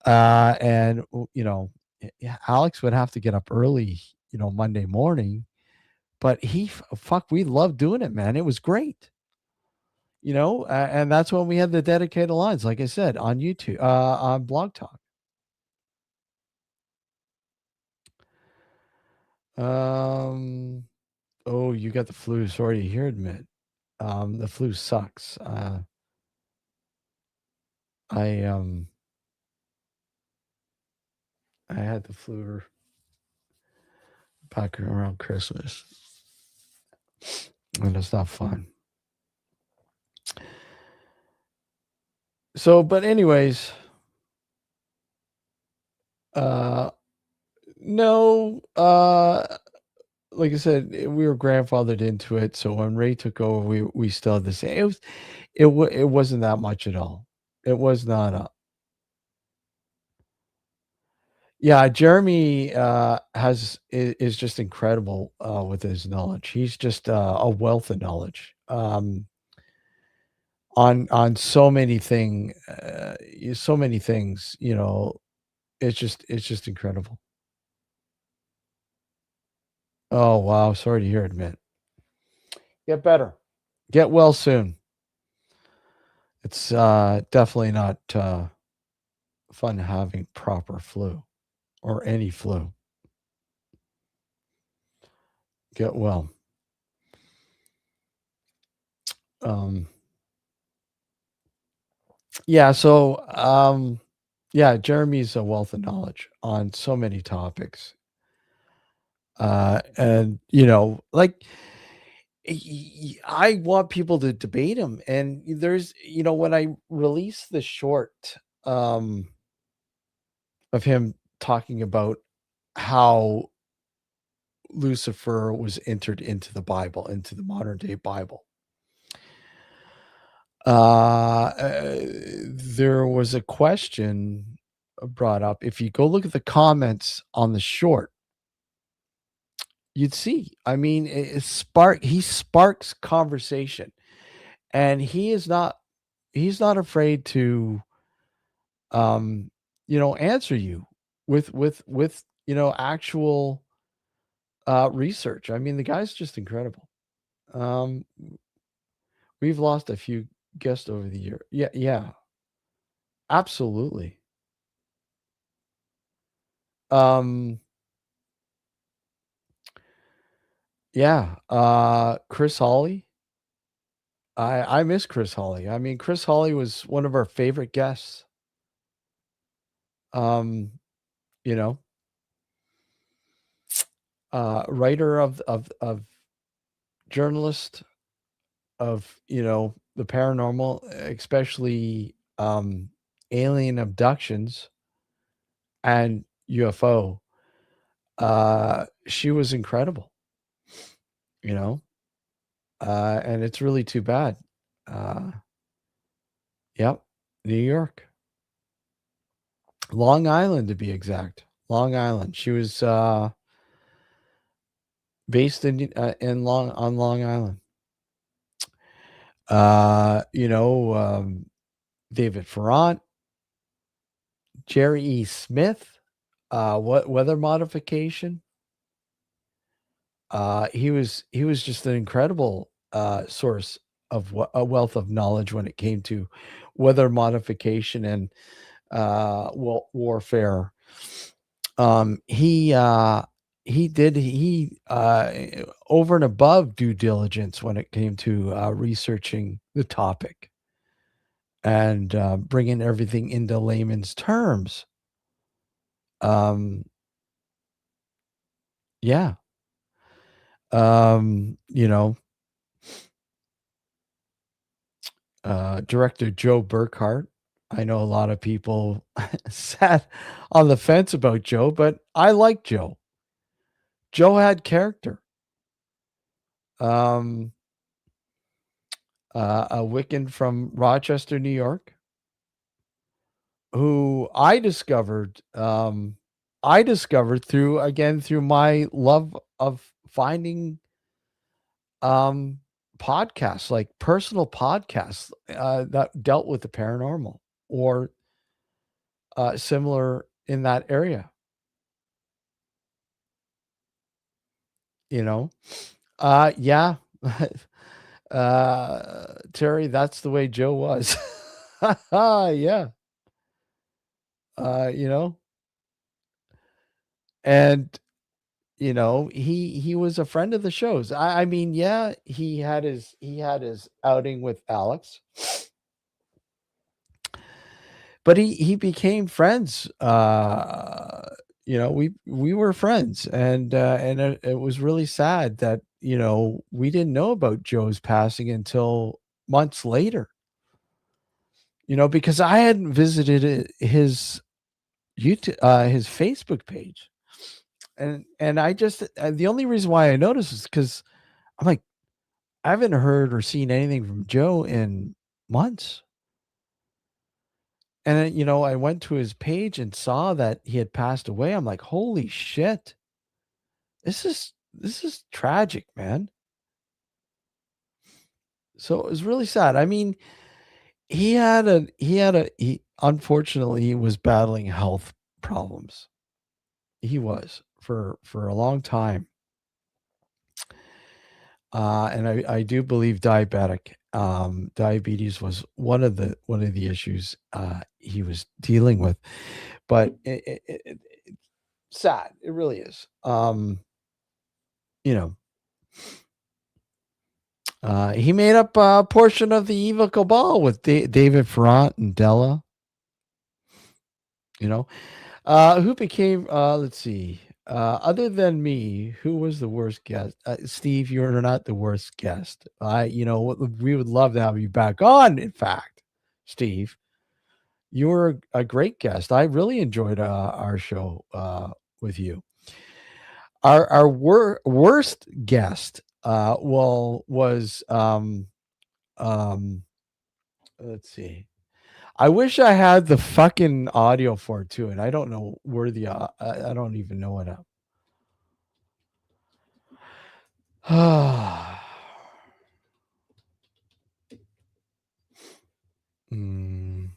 A: and yeah, Alex would have to get up early, Monday morning, but we loved doing it, man. It was great. And that's when we had the dedicated lines, like I said, on YouTube, on Blog Talk. Um, oh, you got the flu. Sorry to hear it, Mitt. The flu sucks. I um, I had the flu back around Christmas, and it's not fun. So, but anyways, uh, no, like I said, we were grandfathered into it. So when Ray took over, we still had the same. It wasn't that much at all. It was not. Yeah, Jeremy is just incredible with his knowledge. He's just a wealth of knowledge on so many things. It's just incredible. Oh wow, sorry to hear it, man. Get better. Get well soon. It's definitely not fun having proper flu or any flu. Get well. Um, yeah. So, yeah, Jeremy's a wealth of knowledge on so many topics. And like I want people to debate him. And when I release the short um, of him talking about how Lucifer was entered into the Bible, into the modern day Bible. There was a question brought up. If you go look at the comments on the short, you'd see. I mean, he sparks conversation, and he's not afraid to answer you with actual research. I mean, the guy's just incredible. Um, we've lost a few guests over the year. Yeah, yeah, absolutely. Um, yeah, Chris Hawley. I miss Chris Hawley. I mean, Chris Hawley was one of our favorite guests. Um, you know, writer of journalist of the paranormal, especially alien abductions and UFO. She was incredible, you know, and it's really too bad. Uh, yep, New York, Long Island to be exact. Long Island. She was based in Long Island. David Ferrant, Jerry E. Smith, what weather modification. He was just an incredible source of a wealth of knowledge when it came to weather modification and warfare. He did over and above due diligence when it came to researching the topic and bringing everything into layman's terms. Um, yeah. Um, you know, Director Joe Burkhart. I know a lot of people sat on the fence about Joe, but I like Joe. Joe had character. Um, a Wiccan from Rochester, New York, who I discovered through my love of finding um podcasts, like personal podcasts that dealt with the paranormal or similar in that area, you know. Yeah. Terry, that's the way Joe was. Yeah. You know, and he was a friend of the shows. I mean, yeah, he had his outing with Alex, but he became friends. We were friends, and it was really sad that we didn't know about Joe's passing until months later. Because I hadn't visited his YouTube, his Facebook page, and I just the only reason why I noticed is because I'm like, I haven't heard or seen anything from Joe in months. And then, I went to his page and saw that he had passed away. I'm like, holy shit. This is tragic, man. So it was really sad. I mean, he unfortunately he was battling health problems. He was for a long time. And I do believe diabetes was one of the issues he was dealing with, but sad. It really is. You know, he made up a portion of the evil cabal with David Ferrant and Della. You know, who became? Let's see. Other than me, who was the worst guest? Steve, you're not the worst guest. We would love to have you back on. In fact, Steve, you were a great guest. I really enjoyed our show with you. Our worst guest, was um, let's see. I wish I had the fucking audio for it too, and I don't know where I don't even know it. Mm.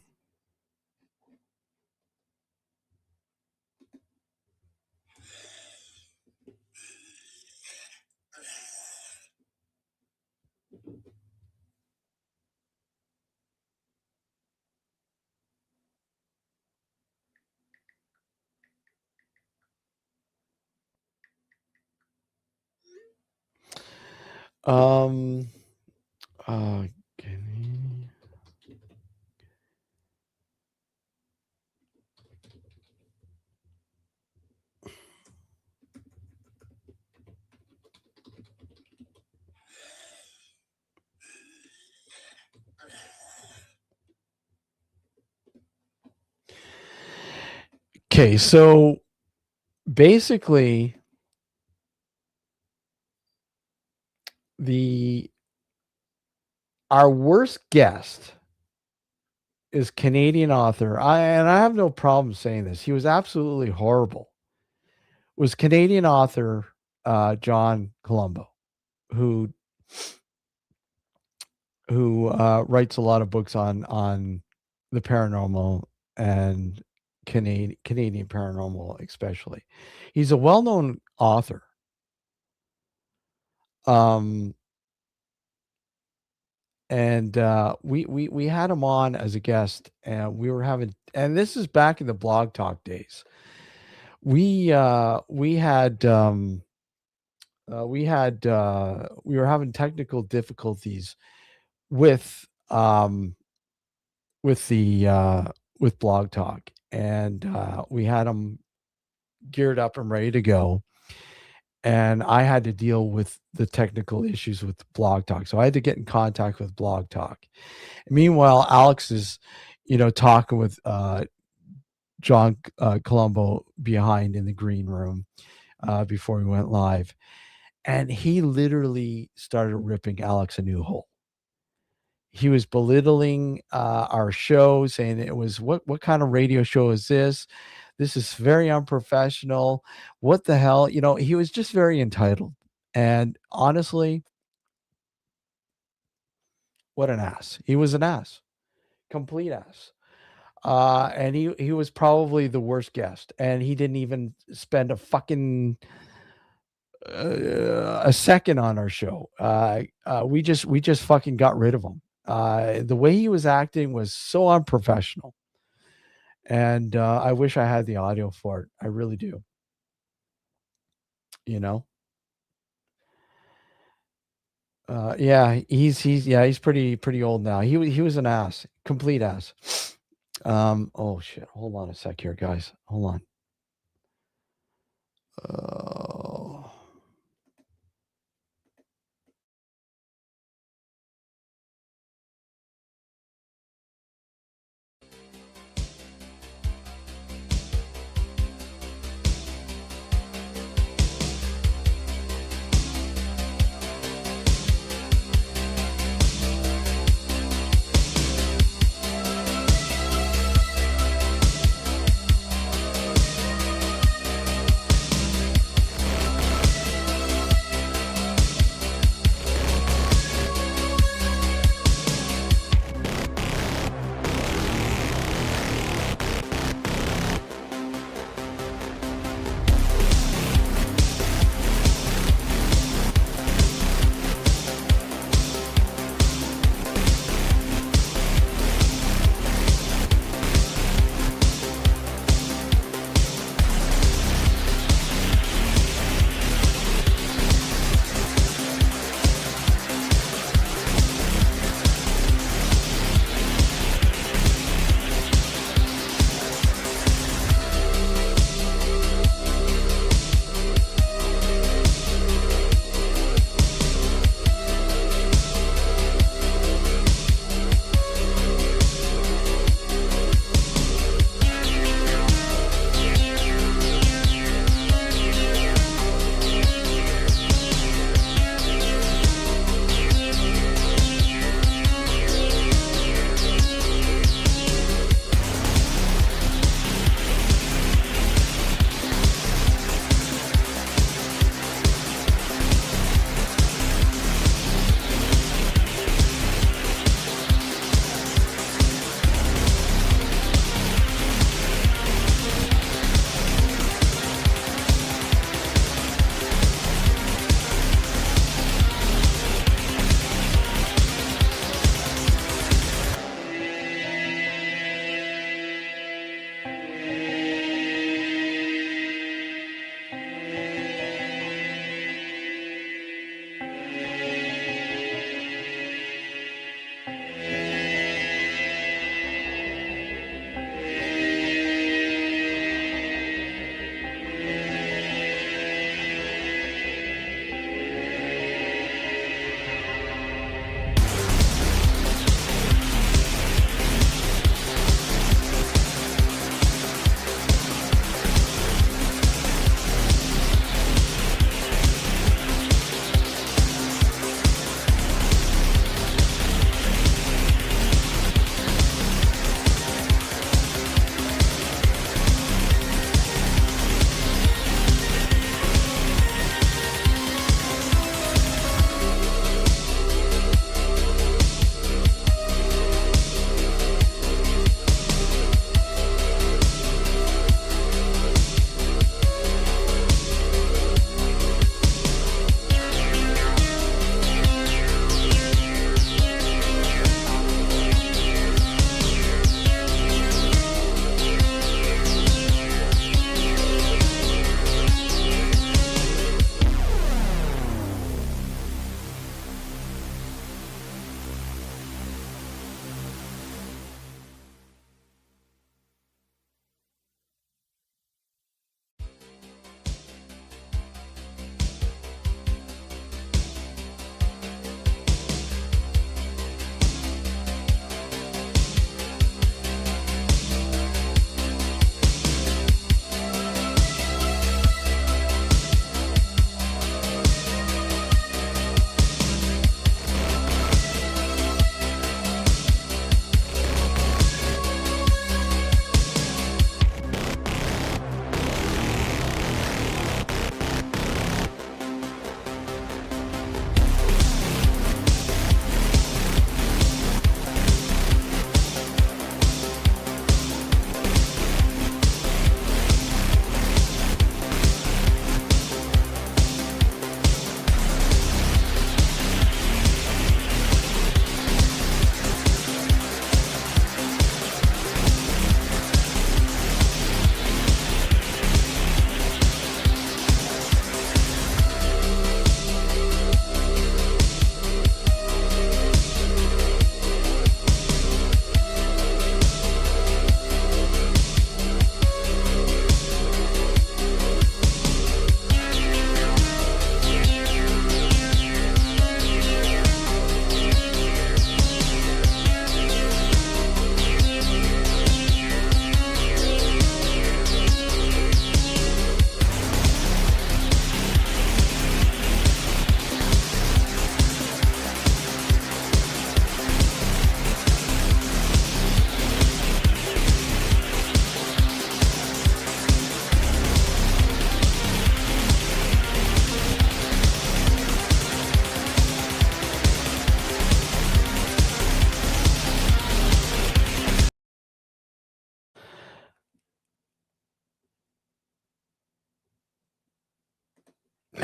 A: Um. Uh. Okay, so basically, the our worst guest is Canadian author. I have no problem saying this. He was absolutely horrible. Was Canadian author John Colombo, who writes a lot of books on the paranormal and Canadian paranormal, especially. He's a well-known author. Um, and we had him on as a guest, and we were having, and this is back in the Blog Talk days. We were having technical difficulties with with the with Blog Talk, and we had them geared up and ready to go. And I had to deal with the technical issues with Blog Talk, so I had to get in contact with Blog Talk. Meanwhile, Alex is, talking with John Colombo behind in the green room before we went live, and he literally started ripping Alex a new hole. He was belittling our show, saying it was what kind of radio show is this? This is very unprofessional. What the hell? He was just very entitled. And honestly, what an ass. He was an ass. Complete ass. And he was probably the worst guest. And he didn't even spend a fucking a second on our show. We just fucking got rid of him. The way he was acting was so unprofessional, and I wish I had the audio for it. I really do. You know. Yeah, he's pretty old now. He was an ass, complete ass. Oh shit. Hold on a sec here, guys. Hold on. Oh.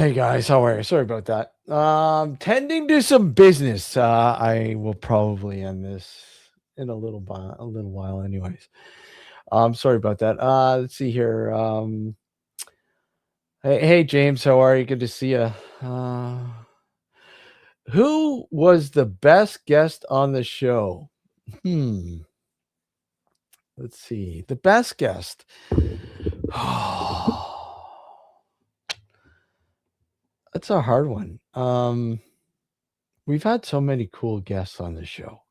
A: Hey guys, how are you? Sorry about that. Tending to some business. I will probably end this in a little while, anyways. Sorry about that. Let's see here. Hey James, how are you? Good to see you. Who was the best guest on the show? Hmm. Let's see. The best guest. That's a hard one. We've had so many cool guests on the show.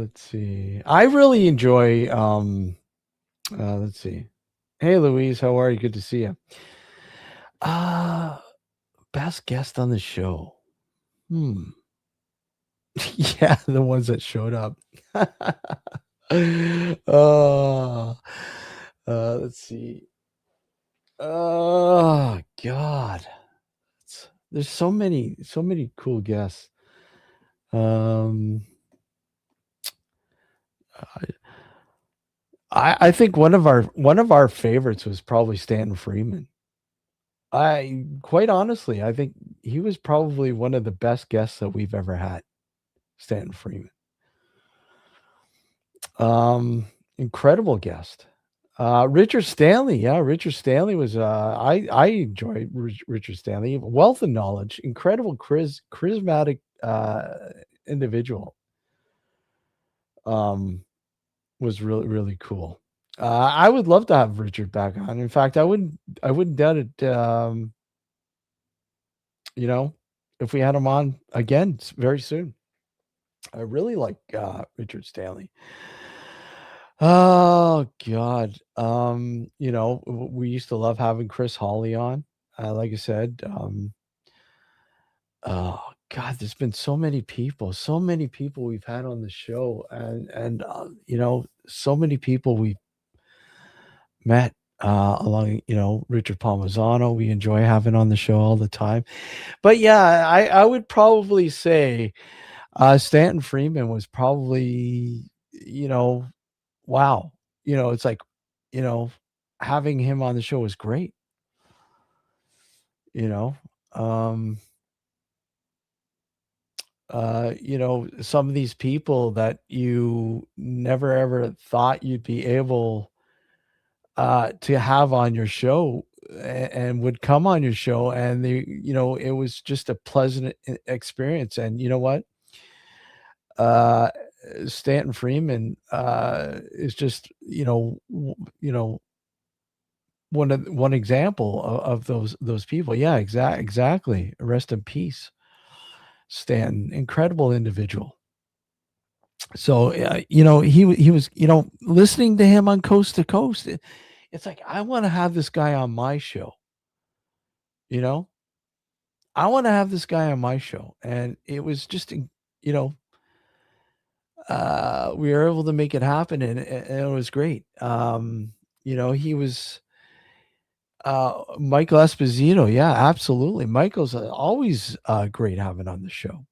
A: Let's see. I really enjoy let's see. Hey Louise, how are you? Good to see you. Uh best guest on the show. Hmm. Yeah, the ones that showed up. uh, let's see. Oh God. There's so many cool guests. Um I think one of our favorites was probably Stanton Freeman. I quite honestly, I think he was probably one of the best guests that we've ever had, Stanton Freeman. Um, Incredible guest. Richard Stanley, yeah, Richard Stanley was. I enjoy Richard Stanley. Wealth of knowledge, incredible, charismatic individual. Um, was really cool. I would love to have Richard back on. In fact, I wouldn't doubt it. You know, if we had him on again very soon. I really like Richard Stanley. Oh God. We used to love having Chris Hawley on. Like I said, oh God, there's been so many people we've had on the show, and so many people we've met along, Richard Palmisano. We enjoy having on the show all the time. But yeah, I would probably say Stanton Freeman was probably, wow. It's like, you know, having him on the show was great, you know. Um, some of these people that you never ever thought you'd be able to have on your show and would come on your show, and it was just a pleasant experience. And you know what? Uh Stanton Freeman is just, one example of those people. Yeah, exactly. Rest in peace, Stanton. Incredible individual. So, he was, listening to him on Coast to Coast. It's like I want to have this guy on my show. You know, I want to have this guy on my show, and it was just, you know, we were able to make it happen, and it was great. He was Michael Esposito. Yeah, absolutely. Michael's always great having on the show.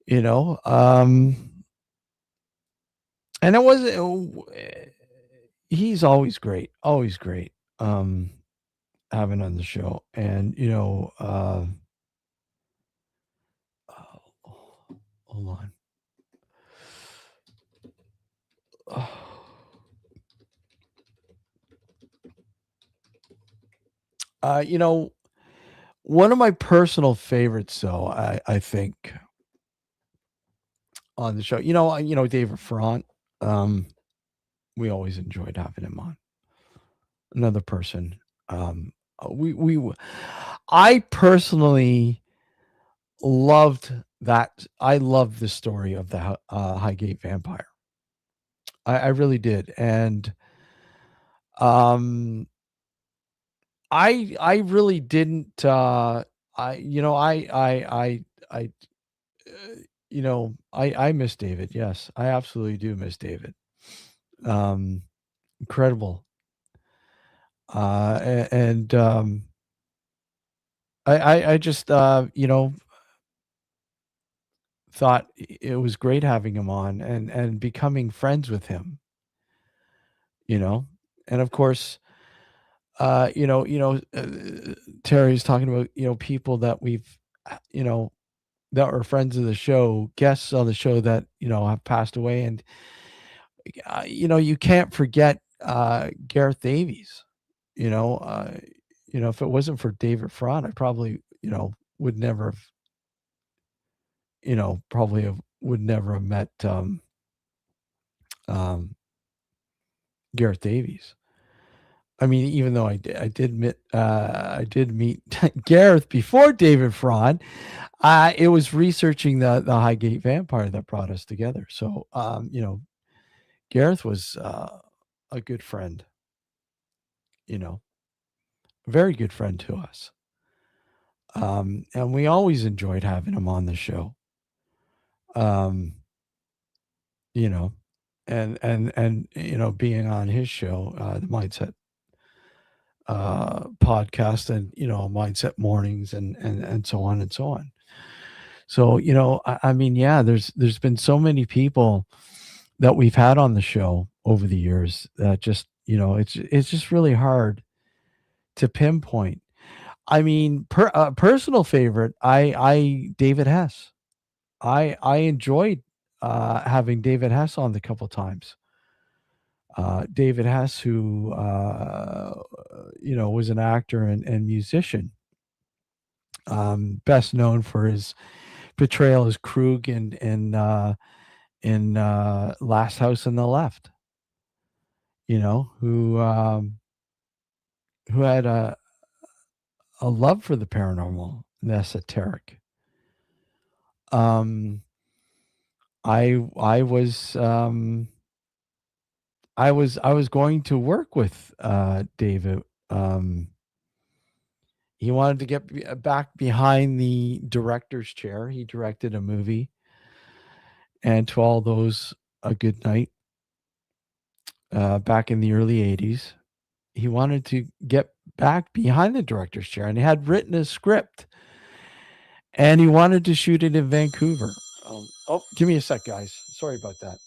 A: You know, and it was he's always great having on the show. And hold on. Uh, you know, One of my personal favorites, though, I think on the show, David Front. Um, we always enjoyed having him on. Another person. Um, I personally loved that. I loved the story of the Highgate Vampire. I really did, and um, I really didn't. I you know I I miss David. Yes, I absolutely do miss David. Um, Incredible. And I just thought it was great having him on and becoming friends with him, you know? And of course, Terry's talking about, people that we've, you know, that were friends of the show, guests on the show that, have passed away. And, you can't forget Gareth Davies. You know, if it wasn't for David Fraun, I probably, would never have, would never have met um, Gareth Davies. I mean, even though I did meet Gareth before David Fraun, it was researching the Highgate Vampire that brought us together. So, Gareth was a good friend, you know, very good friend to us. And we always enjoyed having him on the show. Um, you know, and being on his show, the Mindset podcast, and Mindset Mornings, and so on and so on. So, I mean, yeah, there's been so many people that we've had on the show over the years that just, it's just really hard to pinpoint. I mean, personal favorite, I David Hess. I enjoyed having David Hess on the couple times. David Hess, who was an actor and musician, best known for his portrayal as Krug in Last House on the Left. Who had a love for the paranormal and esoteric. Um, I was I was going to work with David. Um, he wanted to get back behind the director's chair. He directed a movie, and to all those, a good night, back in the early '80s. He wanted to get back behind the director's chair, and he had written a script, and he wanted to shoot it in Vancouver. Oh, give me a sec, guys. Sorry about that.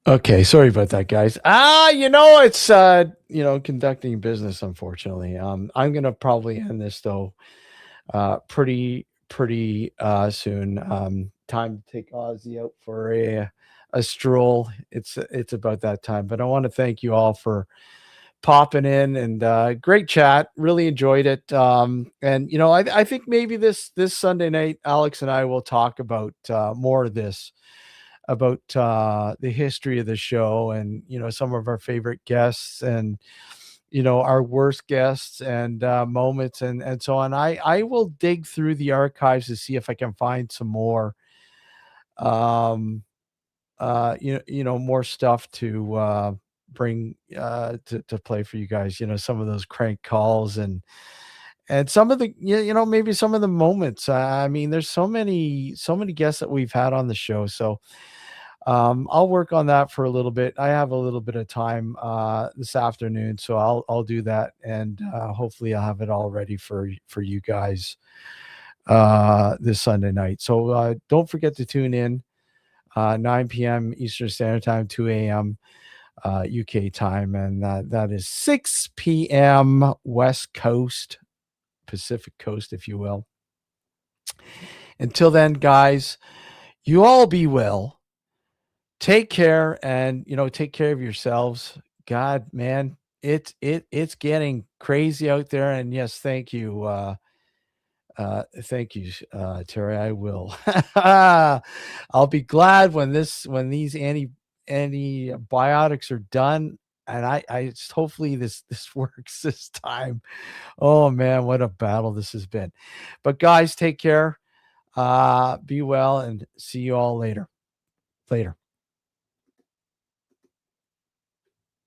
A: Okay, sorry about that, guys. It's conducting business, unfortunately. I'm gonna probably end this though, pretty soon. Time to take Ozzy out for a stroll. It's about that time. But I want to thank you all for popping in, and great chat. Really enjoyed it. And I think maybe this Sunday night, Alex and I will talk about more of this, about the history of the show, and some of our favorite guests, and our worst guests, and moments, and so on. I will dig through the archives to see if I can find some more um more stuff to bring to play for you guys. Some of those crank calls, and some of the maybe some of the moments. I mean, there's so many guests that we've had on the show. So I'll work on that for a little bit. I have a little bit of time this afternoon, so I'll do that, and hopefully I'll have it all ready for you guys this Sunday night. So don't forget to tune in. 9 p.m. Eastern Standard Time, 2 a.m. UK time, and that is 6 p.m. West Coast, Pacific Coast, if you will. Until then, guys, you all be well. Take care, and take care of yourselves. God, man, it's getting crazy out there, and yes, thank you, Terry. I will. I'll be glad when these antibiotics are done, and hopefully this works this time. Oh man, what a battle this has been. But guys, take care. Be well, and see you all later. Later.